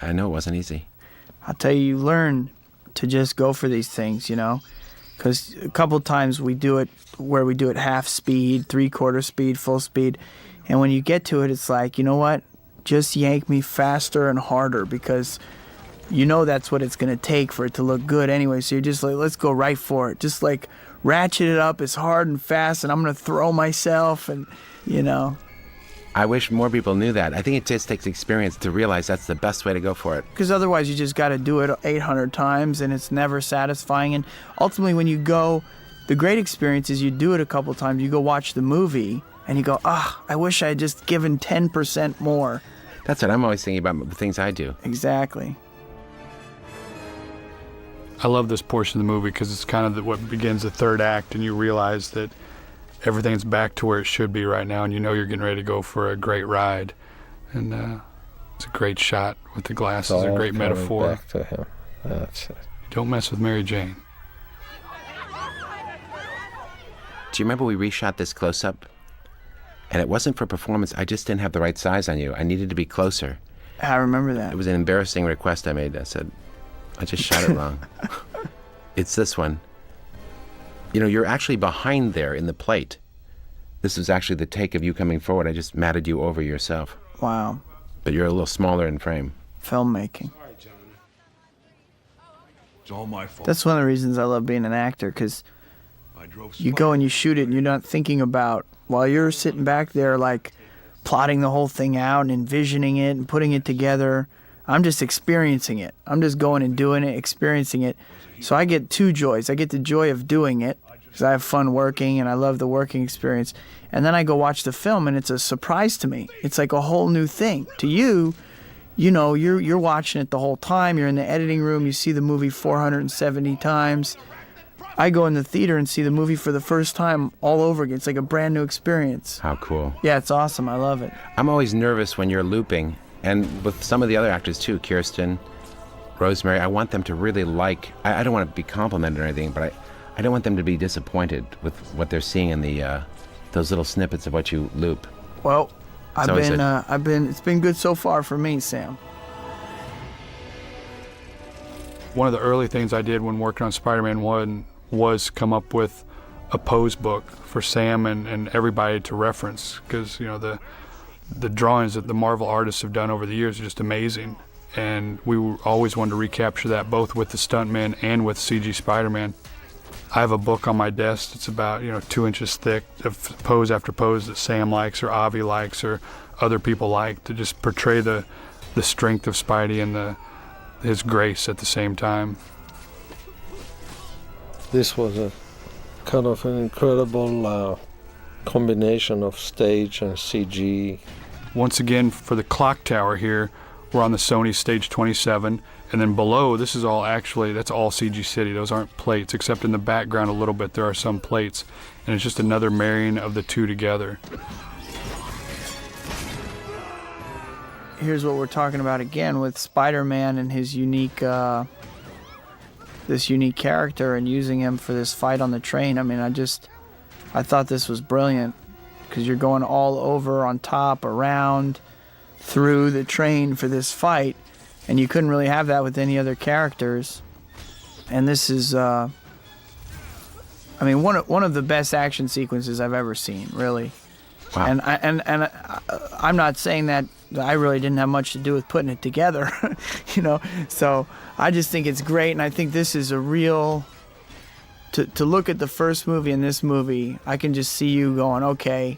I know it wasn't easy. I'll tell you learn to just go for these things, because a couple times we do it where we do it half speed, 3/4 speed, full speed, and when you get to it, it's like, you know what? Just yank me faster and harder, because that's what it's going to take for it to look good anyway. So you're just like, let's go right for it. Just like ratchet it up as hard and fast, and I'm going to throw myself, and I wish more people knew that. I think it just takes experience to realize that's the best way to go for it. Because otherwise you just got to do it 800 times, and it's never satisfying. And ultimately when you go, the great experience is you do it a couple times, you go watch the movie, and you go, I wish I had just given 10% more. That's what I'm always thinking about, the things I do. Exactly. I love this portion of the movie because it's kind of what begins the third act, and you realize that everything's back to where it should be right now, and you're getting ready to go for a great ride. And it's a great shot with the glasses, a great metaphor. Back to him. That's it. Don't mess with Mary Jane. Do you remember we reshot this close-up? And it wasn't for performance. I just didn't have the right size on you. I needed to be closer. I remember that. It was an embarrassing request I made. I said, I just shot it wrong. It's this one. You're actually behind there in the plate. This was actually the take of you coming forward. I just matted you over yourself. Wow. But you're a little smaller in frame. Filmmaking. It's all my fault. That's one of the reasons I love being an actor, because you go and you shoot it and you're not thinking about, while you're sitting back there like plotting the whole thing out and envisioning it and putting it together, I'm just experiencing it. I'm just going and doing it, experiencing it. So I get two joys. I get the joy of doing it, because I have fun working and I love the working experience. And then I go watch the film and it's a surprise to me. It's like a whole new thing. To you, you're watching it the whole time. You're in the editing room. You see the movie 470 times. I go in the theater and see the movie for the first time all over again. It's like a brand new experience. How cool. Yeah, it's awesome. I love it. I'm always nervous when you're looping. And with some of the other actors too, Kirsten, Rosemary, I want them to really like, I don't want to be complimented or anything, but I don't want them to be disappointed with what they're seeing in those little snippets of what you loop. Well, it's been good so far for me, Sam. One of the early things I did when working on Spider-Man 1 was come up with a pose book for Sam and everybody to reference, because the drawings that the Marvel artists have done over the years are just amazing, and we always wanted to recapture that both with the stuntmen and with CG Spider-Man. I have a book on my desk that's about 2 inches thick of pose after pose that Sam likes or Avi likes or other people like, to just portray the strength of Spidey and his grace at the same time. This was a kind of an incredible combination of stage and CG. Once again, for the clock tower here, we're on the Sony Stage 27, and then below, that's all CG City. Those aren't plates, except in the background a little bit there are some plates, and it's just another marrying of the two together. Here's what we're talking about again with Spider-Man and his unique character, and using him for this fight on the train. I mean, I thought this was brilliant, because you're going all over, on top, around, through the train for this fight, and you couldn't really have that with any other characters. And this is, one of the best action sequences I've ever seen, really. Wow. And I'm not saying that I really didn't have much to do with putting it together, So I just think it's great, and I think this is a real. To look at the first movie and this movie, I can just see you going, okay,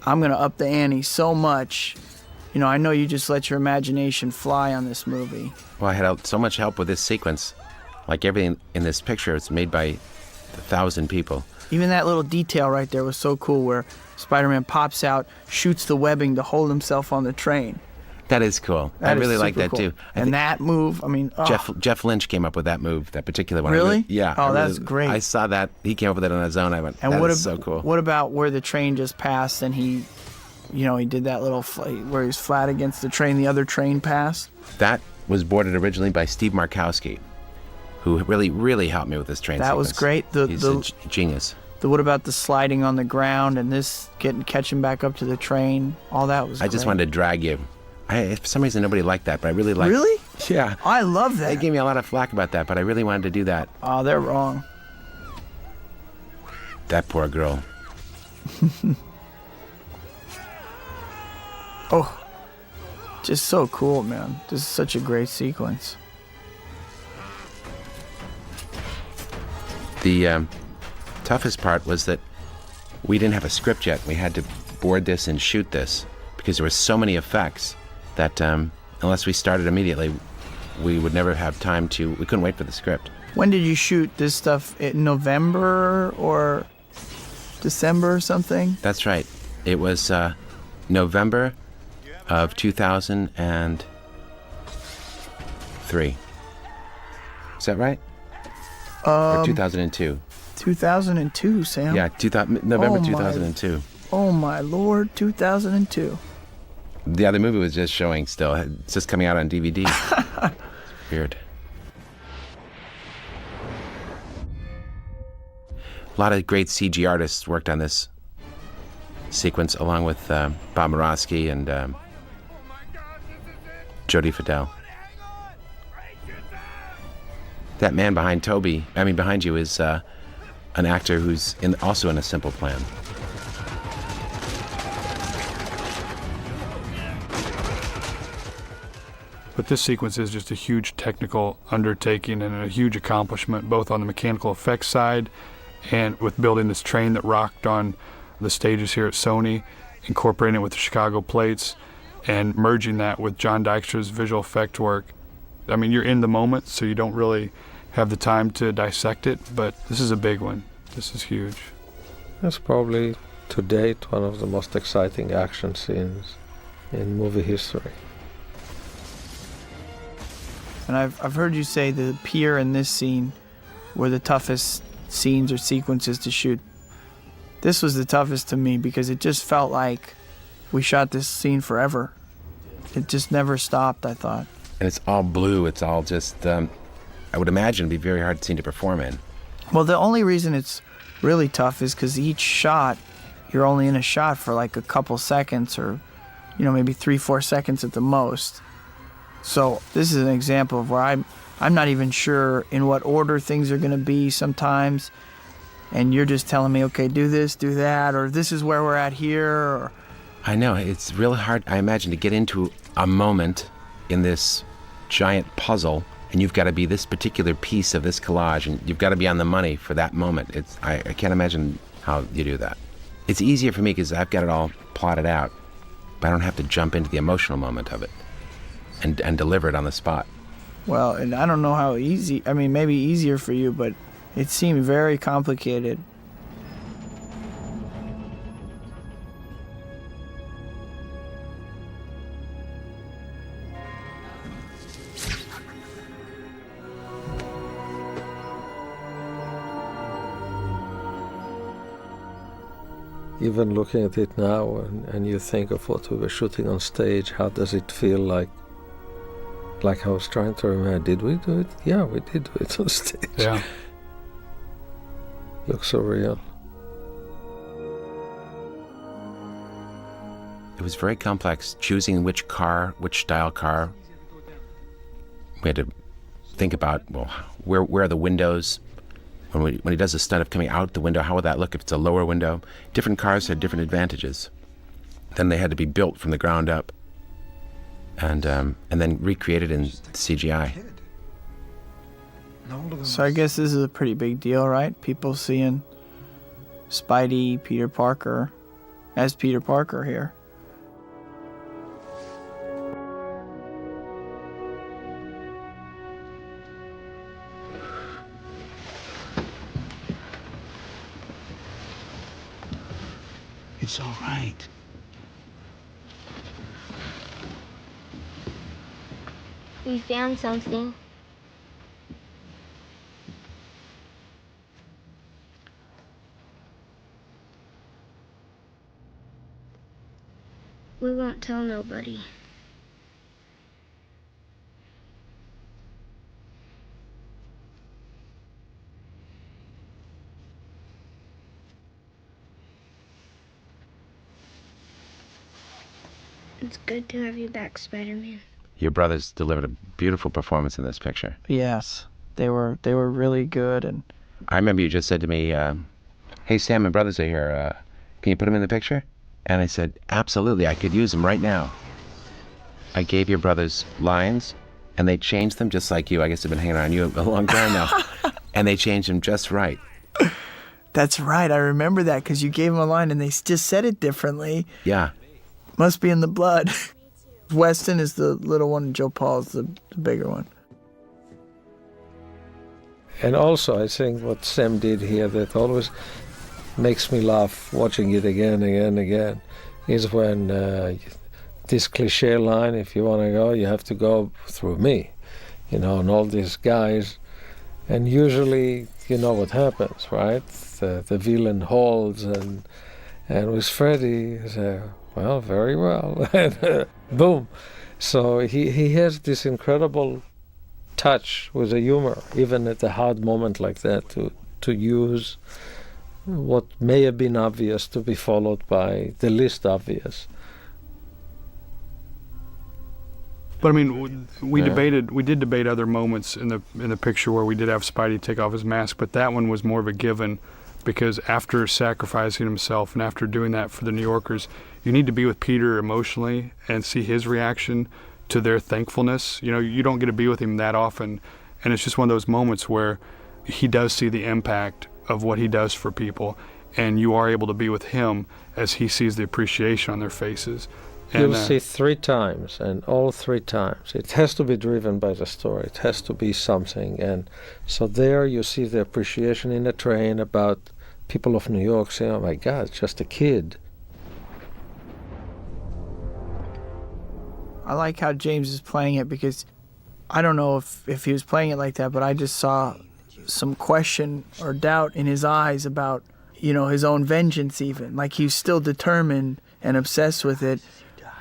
I'm going to up the ante so much. You know, I know you just let your imagination fly on this movie. Well, I had so much help with this sequence. Like everything in this picture, it's made by 1,000 people. Even that little detail right there was so cool where Spider-Man pops out, shoots the webbing to hold himself on the train. That is cool. I really like that, cool. too. And that move, I mean... Oh. Jeff Lynch came up with that move, that particular one. Really? Yeah. Oh, that's great. I saw that. He came up with it on his own. I went, that is so cool. What about where the train just passed and he did that little... where he was flat against the train, the other train passed? That was boarded originally by Steve Markowski, who really, really helped me with this train sequence. That was great. He's a genius. What about the sliding on the ground and this catching back up to the train? All that was great. I just wanted to drag you. For some reason, nobody liked that, but I really liked it. Really? Yeah. I love that. They gave me a lot of flack about that, but I really wanted to do that. Oh, they're wrong. That poor girl. Oh, just so cool, man. This is such a great sequence. The toughest part was that we didn't have a script yet. We had to board this and shoot this because there were so many effects that unless we started immediately, we would never have time to... We couldn't wait for the script. When did you shoot this stuff? In November or December or something? That's right. It was November of 2003. Is that right? Or 2002? 2002, Sam. Yeah, November 2002. Oh my Lord, 2002. Yeah, the movie was just showing still. It's just coming out on DVD. It's weird. A lot of great CG artists worked on this sequence, along with Bob Morosky and Jodie Fidel. That man behind you is an actor who's also in A Simple Plan. But this sequence is just a huge technical undertaking and a huge accomplishment, both on the mechanical effects side and with building this train that rocked on the stages here at Sony, incorporating it with the Chicago plates, and merging that with John Dykstra's visual effect work. I mean, you're in the moment, so you don't really have the time to dissect it, but this is a big one. This is huge. That's probably, to date, one of the most exciting action scenes in movie history. And I've heard you say the pier and this scene were the toughest scenes or sequences to shoot. This was the toughest to me because it just felt like we shot this scene forever. It just never stopped, I thought. And it's all blue. It's all just, I would imagine, it'd be very hard scene to perform in. Well, the only reason it's really tough is because each shot, you're only in a shot for like a couple seconds or, maybe 3-4 seconds at the most. So this is an example of where I'm not even sure in what order things are going to be sometimes. And you're just telling me, okay, do this, do that, or this is where we're at here. Or... I know. It's really hard, I imagine, to get into a moment in this giant puzzle, and you've got to be this particular piece of this collage, and you've got to be on the money for that moment. I can't imagine how you do that. It's easier for me because I've got it all plotted out, but I don't have to jump into the emotional moment of it and deliver it on the spot. Well, and I don't know how easy, maybe easier for you, but it seemed very complicated. Even looking at it now and you think of what we were shooting on stage, how does it feel like I was trying to remember, did we do it? Yeah, we did do it on stage. Yeah. Looks so real. It was very complex, choosing which style car. We had to think about, where are the windows? When he does the stunt of coming out the window, how would that look if it's a lower window? Different cars had different advantages. Then they had to be built from the ground up and then recreated in CGI. So I guess this is a pretty big deal, right? People seeing Spidey, Peter Parker, as Peter Parker here. It's all right. We found something. We won't tell nobody. It's good to have you back, Spider-Man. Your brothers delivered a beautiful performance in this picture. Yes, they were really good. And I remember you just said to me, hey, Sam, my brothers are here. Can you put them in the picture? And I said, absolutely, I could use them right now. I gave your brothers lines, and they changed them just like you. I guess they've been hanging around you a long time now. And they changed them just right. That's right. I remember that because you gave them a line and they just said it differently. Yeah. Must be in the blood. Weston is the little one, Joe Paul's the bigger one. And also, I think what Sam did here that always makes me laugh watching it again and again is when this cliche line, if you want to go, you have to go through me, you know, and all these guys. And usually, you know what happens, right? The villain holds, and with Freddy, he said, well, very well, and boom. So he has this incredible touch with the humor, even at a hard moment like that, to use what may have been obvious to be followed by the least obvious. But I mean, we did debate other moments in the picture where we did have Spidey take off his mask, but that one was more of a given, because after sacrificing himself and after doing that for the New Yorkers, you need to be with Peter emotionally and see his reaction to their thankfulness. You know, you don't get to be with him that often, and it's just one of those moments where he does see the impact of what he does for people, and you are able to be with him as he sees the appreciation on their faces. You'll see 3 times, and all 3 times. It has to be driven by the story. It has to be something. And so there you see the appreciation in the train about people of New York saying, oh my God, it's just a kid. I like how James is playing it because I don't know if he was playing it like that, but I just saw some question or doubt in his eyes about, you know, his own vengeance even. Like he's still determined and obsessed with it,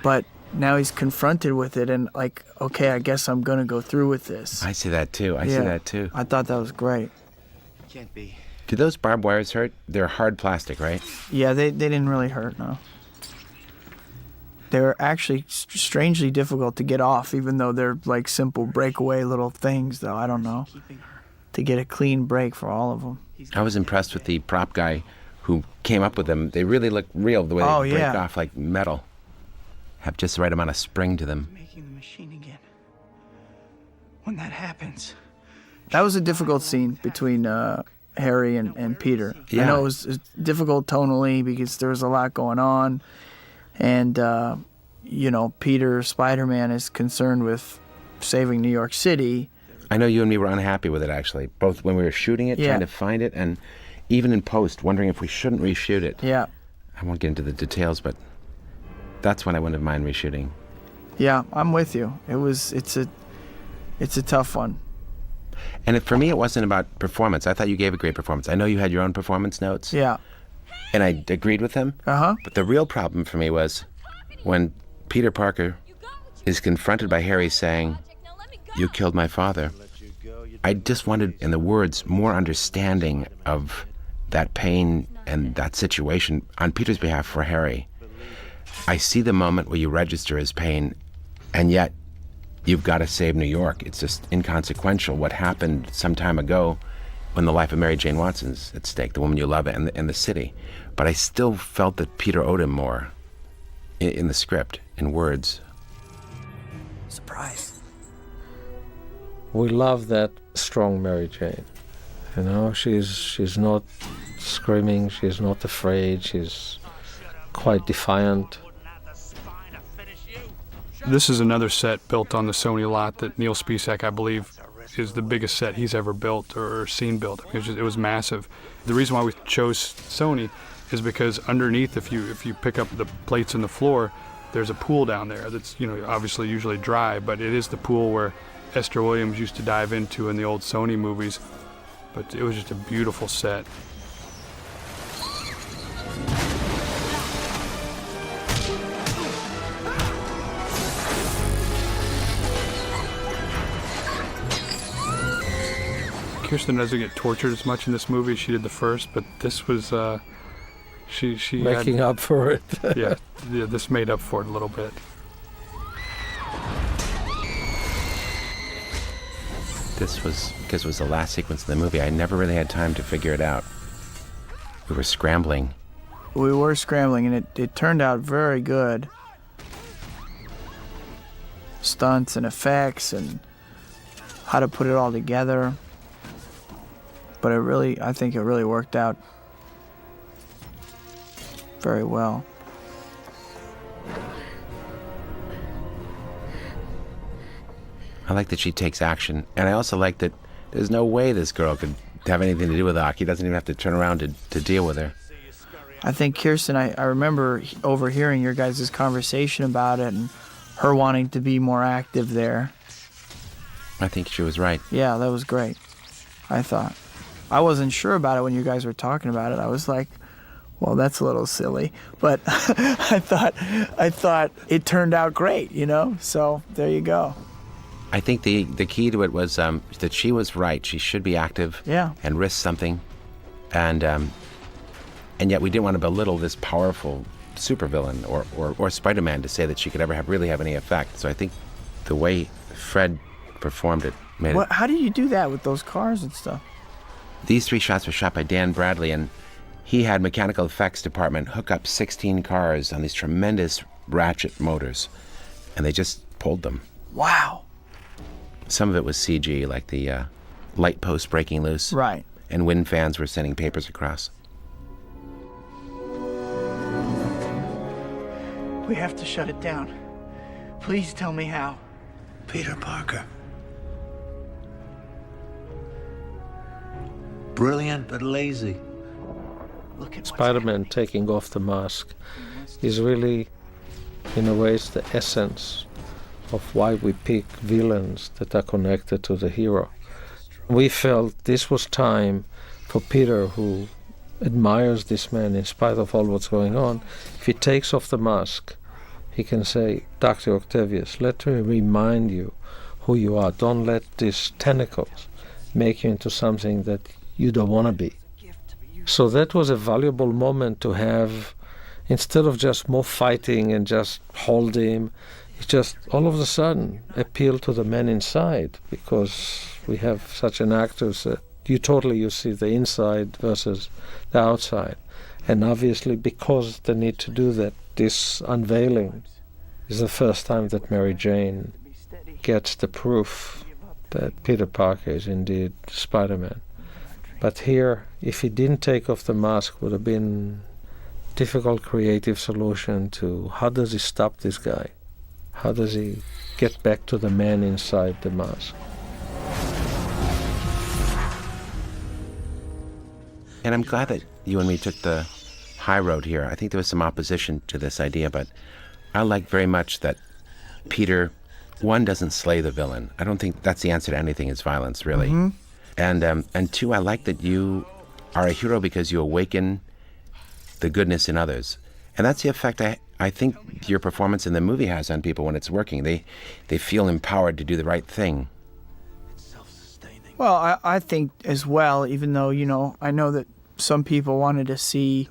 but now he's confronted with it and like, okay, I guess I'm going to go through with this. I see that too. I see that too. I thought that was great. Can't be. Do those barbed wires hurt? They're hard plastic, right? Yeah, they didn't really hurt, no. They were actually strangely difficult to get off, even though they're like simple breakaway little things, though. I don't know. To get a clean break for all of them. I was impressed with the prop guy who came up with them. They really look real, the way they break off like metal. Have just the right amount of spring to them. Making the machine again. When that happens. That was a difficult scene between Harry and Peter. Yeah. I know it was difficult tonally because there was a lot going on. And, you know, Peter, Spider-Man, is concerned with saving New York City. I know you and me were unhappy with it, actually, both when we were shooting it, trying to find it, and even in post, wondering if we shouldn't reshoot it. Yeah. I won't get into the details, but that's when I wouldn't mind reshooting. Yeah, I'm with you. It's a tough one. And for me, it wasn't about performance. I thought you gave a great performance. I know you had your own performance notes. Yeah. And I agreed with them. Uh-huh. But the real problem for me was when Peter Parker is confronted by Harry saying, "You killed my father." I just wanted, in the words, more understanding of that pain and that situation on Peter's behalf for Harry. I see the moment where you register his pain, and yet you've got to save New York. It's just inconsequential what happened some time ago when the life of Mary Jane Watson's at stake, the woman you love, and the city. But I still felt that Peter owed him more in the script, in words. Surprise. We love that strong Mary Jane. You know, she's not screaming, she's not afraid, she's quite defiant. This is another set built on the Sony lot that Neil Spisak, I believe, is the biggest set he's ever built or seen built. It was massive. The reason why we chose Sony is because underneath, if you pick up the plates in the floor, there's a pool down there that's, obviously usually dry, but it is the pool where Esther Williams used to dive into in the old Sony movies. But it was just a beautiful set. Kirsten doesn't get tortured as much in this movie as she did the first, but this was she making up for it. yeah, this made up for it a little bit. This was because it was the last sequence of the movie. I never really had time to figure it out. We were scrambling. We were scrambling, and it turned out very good. Stunts and effects and how to put it all together. But I think it really worked out very well. I like that she takes action, and I also like that there's no way this girl could have anything to do with Aki. He doesn't even have to turn around to deal with her. I think Kirsten, I remember overhearing your guys' conversation about it and her wanting to be more active there. I think she was right. Yeah, that was great, I thought. I wasn't sure about it when you guys were talking about it. I was like, well, that's a little silly. But I thought it turned out great, So there you go. I think the key to it was that she was right. She should be active and risk something. And yet we didn't want to belittle this powerful supervillain or Spider-Man to say that she could ever really have any effect. So I think the way Fred performed it made it. How did you do that with those cars and stuff? These 3 shots were shot by Dan Bradley, and he had mechanical effects department hook up 16 cars on these tremendous ratchet motors, and they just pulled them. Wow. Some of it was CG, like the light post breaking loose. Right. And wind fans were sending papers across. We have to shut it down. Please tell me how. Peter Parker. Brilliant but lazy. Spider-Man taking off the mask is really, in a way, it's the essence of why we pick villains that are connected to the hero. We felt this was time for Peter, who admires this man in spite of all what's going on. If he takes off the mask, he can say, Dr. Octavius, let me remind you who you are. Don't let these tentacles make you into something that you don't want to be. So that was a valuable moment to have. Instead of just more fighting and just hold him, it just all of a sudden appealed to the man inside, because we have such an actor that you see the inside versus the outside. And obviously because they need to do that, this unveiling is the first time that Mary Jane gets the proof that Peter Parker is indeed Spider-Man. But here, if he didn't take off the mask, would have been a difficult creative solution to how does he stop this guy? How does he get back to the man inside the mask? And I'm glad that you and me took the high road here. I think there was some opposition to this idea, but I like very much that Peter, one, doesn't slay the villain. I don't think that's the answer to anything is violence, really. Mm-hmm. And two, I like that you are a hero because you awaken the goodness in others. And that's the effect I think your performance in the movie has on people when it's working. They feel empowered to do the right thing. Well, I think as well, even though, I know that some people wanted to see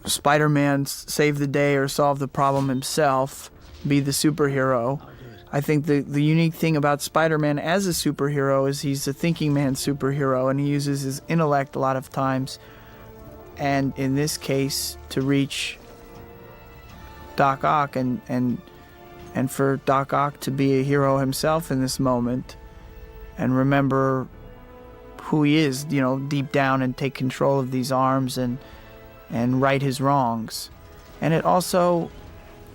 Spider-Man save the day or solve the problem himself, be the superhero. I think the unique thing about Spider-Man as a superhero is he's a thinking man superhero, and he uses his intellect a lot of times. And in this case, to reach Doc Ock and for Doc Ock to be a hero himself in this moment and remember who he is, deep down, and take control of these arms and and right his wrongs. And it also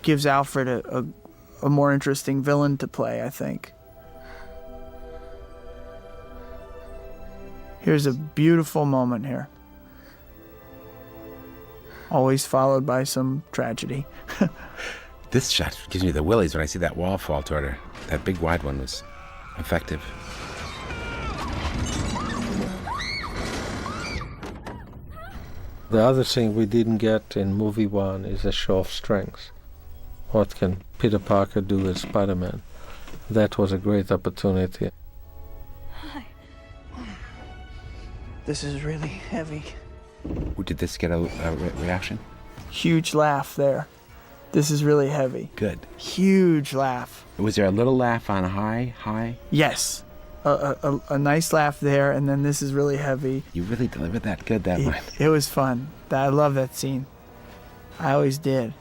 gives Alfred a more interesting villain to play, I think. Here's a beautiful moment here. Always followed by some tragedy. This shot gives me the willies when I see that wall fall toward her. That big wide one was effective. The other thing we didn't get in movie one is a show of strength. What can Peter Parker do as Spider-Man? That was a great opportunity. This is really heavy. Did this get a reaction? Huge laugh there. This is really heavy. Good. Huge laugh. Was there a little laugh on high? Yes. A nice laugh there, and then this is really heavy. You really delivered that good, that line. It was fun. I love that scene. I always did.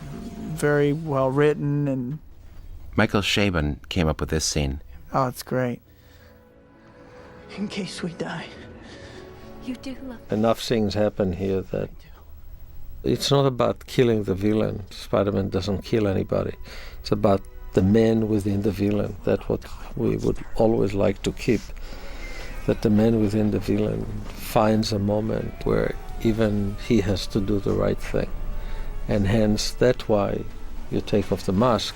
Very well written and... Michael Chabon came up with this scene. Oh, it's great. In case we die. You do love... Enough things happen here that it's not about killing the villain. Spider-Man doesn't kill anybody. It's about the man within the villain. That's what we would always like to keep. That the man within the villain finds a moment where even he has to do the right thing. And hence, that's why you take off the mask.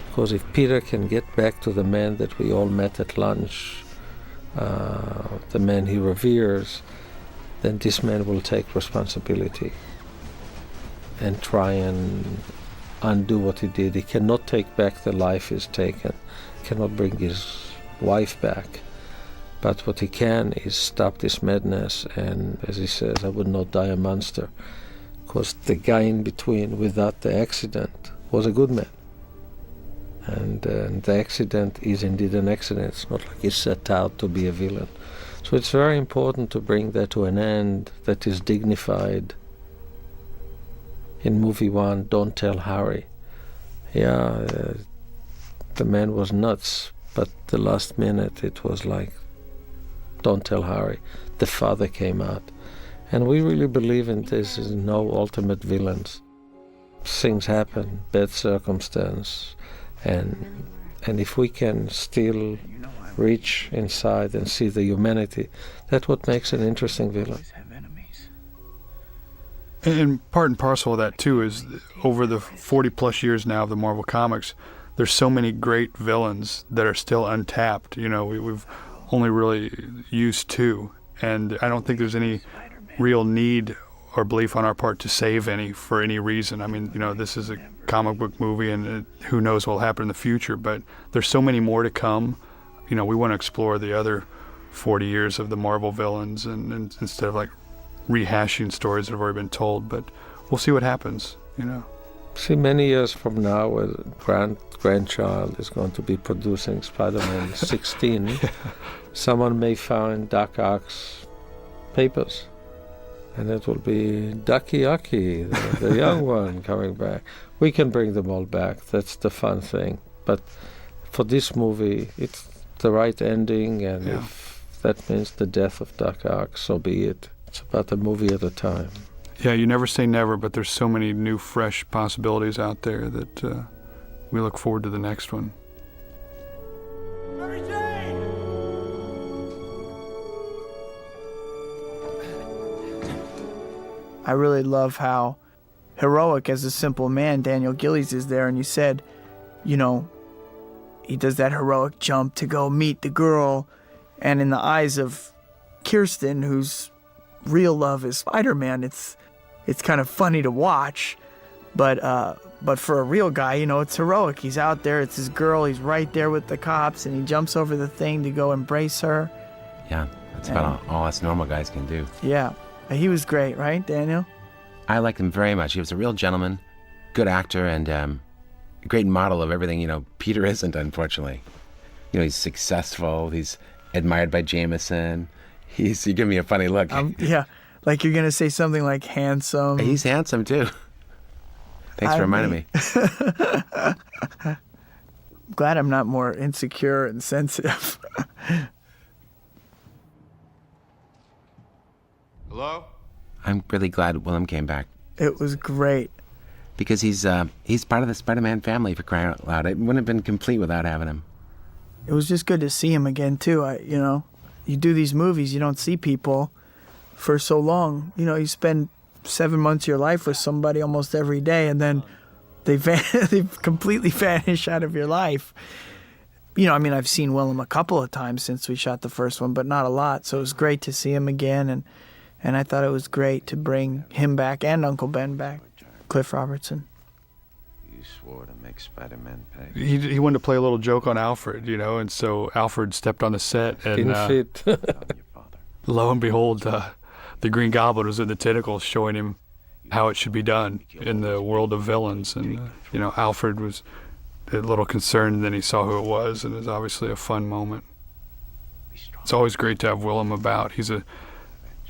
Because if Peter can get back to the man that we all met at lunch, the man he reveres, then this man will take responsibility and try and undo what he did. He cannot take back the life he's taken, cannot bring his wife back. But what he can is stop this madness, and as he says, I would not die a monster. Because the guy in between, without the accident, was a good man. And the accident is indeed an accident. It's not like he set out to be a villain. So it's very important to bring that to an end that is dignified. In movie one, Don't Tell Harry. Yeah, the man was nuts, but the last minute it was like, Don't Tell Harry. The father came out. And we really believe in this is no ultimate villains. Things happen, bad circumstance, and if we can still reach inside and see the humanity, that's what makes an interesting villain. And part and parcel of that, too, is over the 40-plus years now of the Marvel Comics, there's so many great villains that are still untapped. You know, we've only really used two, and I don't think there's any real need or belief on our part to save any for any reason. I mean, you know, this is a comic book movie, and who knows what will happen in the future, but there's so many more to come. You know, we want to explore the other 40 years of the Marvel villains and instead of like rehashing stories that have already been told, but we'll see what happens, you know. See, many years from now, a grandchild is going to be producing Spider-Man 16. Someone may find Doc Ock's papers, and it will be Ducky Ucky, the young one, coming back. We can bring them all back. That's the fun thing. But for this movie, it's the right ending, and if that means the death of Doc Ock, so be it. It's about a movie at a time. Yeah, you never say never, but there's so many new, fresh possibilities out there that we look forward to the next one. I really love how heroic as a simple man Daniel Gillies is there, and you said, you know, he does that heroic jump to go meet the girl, and in the eyes of Kirsten, whose real love is Spider-Man, it's kind of funny to watch, but for a real guy, you know, it's heroic. He's out there, it's his girl, he's right there with the cops, and he jumps over the thing to go embrace her. Yeah, that's about all us normal guys can do. Yeah, he was great, right, Daniel? I liked him very much. He was a real gentleman, good actor, and a great model of everything, you know, Peter isn't, unfortunately. You know, he's successful, he's admired by Jameson. You give me a funny look. Yeah, like you're going to say something like handsome. He's handsome, too. Thanks for reminding me. Glad I'm not more insecure and sensitive. Hello? I'm really glad Willem came back. It was great. Because he's part of the Spider-Man family, for crying out loud. It wouldn't have been complete without having him. It was just good to see him again, too. You do these movies, you don't see people for so long. You spend 7 months of your life with somebody almost every day, and then they completely vanish out of your life. I've seen Willem a couple of times since we shot the first one, but not a lot. So it was great to see him again, and I thought it was great to bring him back and Uncle Ben back, Cliff Robertson. You swore to make Spider-Man pay. He wanted to play a little joke on Alfred, and so Alfred stepped on the set, and Didn't fit. lo and behold, the Green Goblin was in the tentacles showing him how it should be done in the world of villains. And, Alfred was a little concerned, and then he saw who it was, and it was obviously a fun moment. It's always great to have Willem about. He's a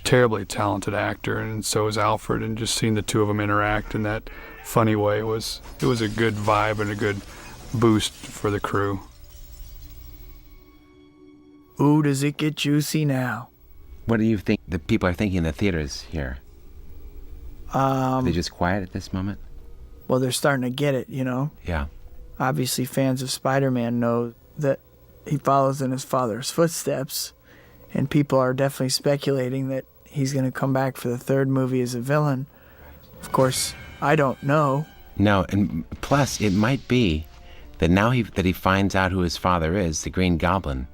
terribly talented actor, and so is Alfred, and just seeing the two of them interact in that funny way was a good vibe and a good boost for the crew. Ooh, does it get juicy now? What do you think the people are thinking in the theaters here? Are they just quiet at this moment? Well, they're starting to get it, Yeah. Obviously, fans of Spider-Man know that he follows in his father's footsteps, and people are definitely speculating that he's going to come back for the third movie as a villain. Of course, I don't know. No, and plus, it might be that now that he finds out who his father is, the Green Goblin,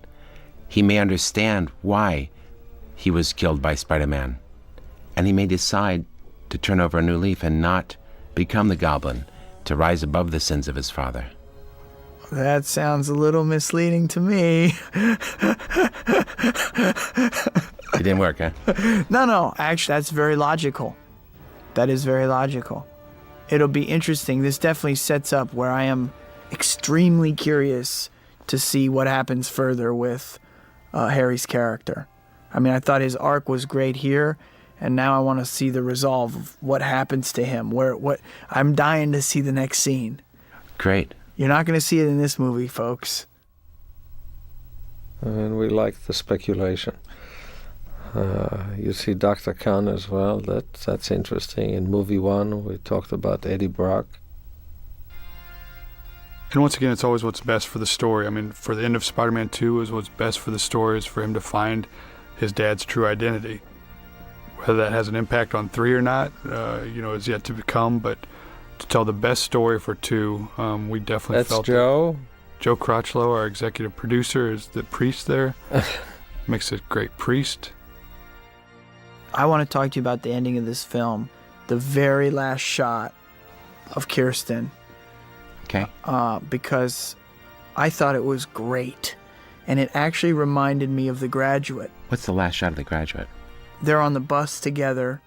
he may understand why he was killed by Spider-Man, and he may decide to turn over a new leaf and not become the Goblin, to rise above the sins of his father. That sounds a little misleading to me. It didn't work, huh? No. Actually, that's very logical. That is very logical. It'll be interesting. This definitely sets up where I am extremely curious to see what happens further with Harry's character. I thought his arc was great here, and now I want to see the resolve of what happens to him. I'm dying to see the next scene. Great. You're not going to see it in this movie, folks. And we like the speculation. You see Dr. Khan as well. That's interesting. In movie 1, we talked about Eddie Brock. And once again, it's always what's best for the story. For the end of Spider-Man 2 is what's best for the story is for him to find his dad's true identity. Whether that has an impact on 3 or not, is yet to become. But to tell the best story for 2, we definitely felt Joe. Joe Crotchlow, our executive producer, is the priest there. Makes a great priest. I want to talk to you about the ending of this film. The very last shot of Kirsten. Okay. Because I thought it was great. And it actually reminded me of The Graduate. What's the last shot of The Graduate? They're on the bus together.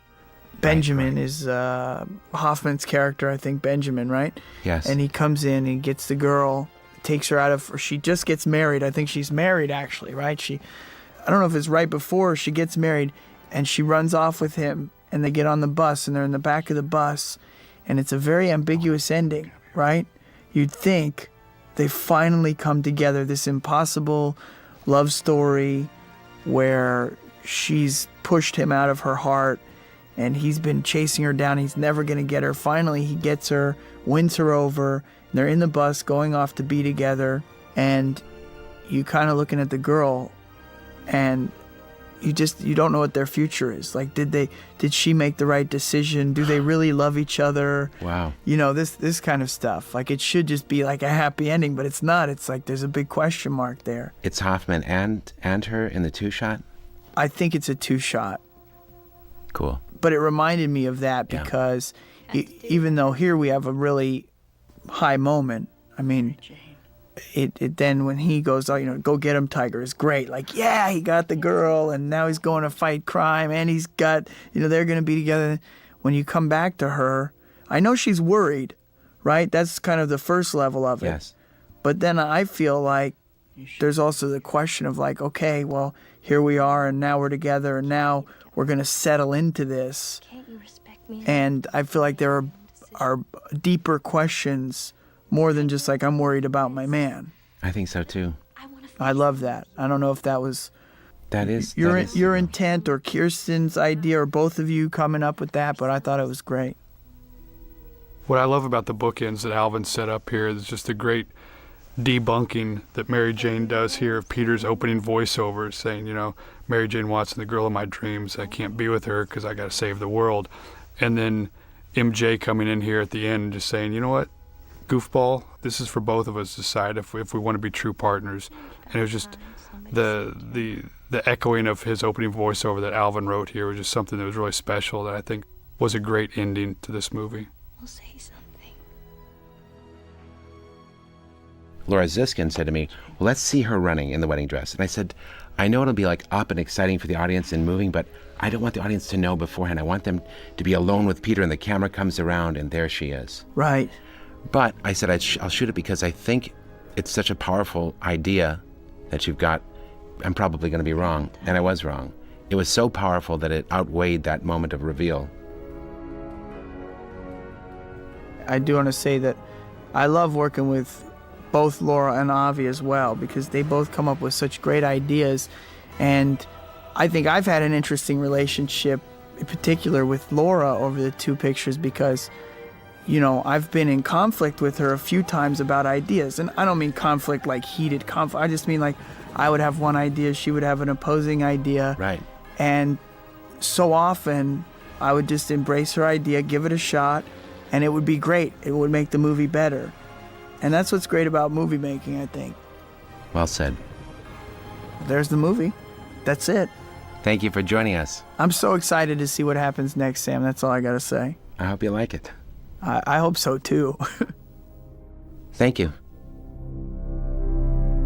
Benjamin is Hoffman's character, I think, Benjamin, right? Yes. And he comes in and gets the girl, takes her out of, she just gets married. I think she's married, actually, right? I don't know if it's right before she gets married, and she runs off with him, and they get on the bus, and they're in the back of the bus, and it's a very ambiguous ending, right? You'd think they finally come together, this impossible love story where she's pushed him out of her heart, and he's been chasing her down. He's never going to get her. Finally, he gets her, wins her over. And they're in the bus going off to be together. And you kind of looking at the girl, and you don't know what their future is. Like, did she make the right decision? Do they really love each other? Wow. This kind of stuff. Like, it should just be like a happy ending, but it's not. It's like there's a big question mark there. It's Hoffman and her in the 2-shot? I think it's a 2-shot. Cool. But it reminded me of that because even though here we have a really high moment, it then when he goes, go get him, Tiger, is great. Like, yeah, he got the girl, and now he's going to fight crime, and he's got, they're going to be together. When you come back to her, I know she's worried, right? That's kind of the first level of it. Yes. But then I feel like there's also the question of like, okay, well, here we are, and now we're together, and now we're going to settle into this. Can't you respect me? And I feel like there are deeper questions more than just like, I'm worried about my man. I think so too. I love that. I don't know if that was your intent or Kirsten's idea or both of you coming up with that, but I thought it was great. What I love about the bookends that Alvin set up here is just the great debunking that Mary Jane does here of Peter's opening voiceover saying, you know, Mary Jane Watson, the girl of my dreams, I can't be with her because I got to save the world. And then MJ coming in here at the end and just saying, you know what, goofball, this is for both of us to decide if we want to be true partners. And it was just the echoing of his opening voiceover that Alvin wrote here was just something that was really special that I think was a great ending to this movie. We'll say something. Laura Ziskin said to me, well, let's see her running in the wedding dress. And I said, I know it'll be like up and exciting for the audience and moving, but I don't want the audience to know beforehand. I want them to be alone with Peter and the camera comes around and there she is. Right. But I said I'll shoot it because I think it's such a powerful idea that you've got. I'm probably going to be wrong, and I was wrong. It was so powerful that it outweighed that moment of reveal. I do want to say that I love working with both Laura and Avi as well because they both come up with such great ideas, and I think I've had an interesting relationship in particular with Laura over the two pictures because, you know, I've been in conflict with her a few times about ideas, and I don't mean conflict like heated conflict. I just mean like I would have one idea, she would have an opposing idea. Right. And so often I would just embrace her idea, give it a shot, and it would be great. It would make the movie better. And that's what's great about movie making, I think. Well said. There's the movie. That's it. Thank you for joining us. I'm so excited to see what happens next, Sam. That's all I got to say. I hope you like it. I hope so, too. Thank you.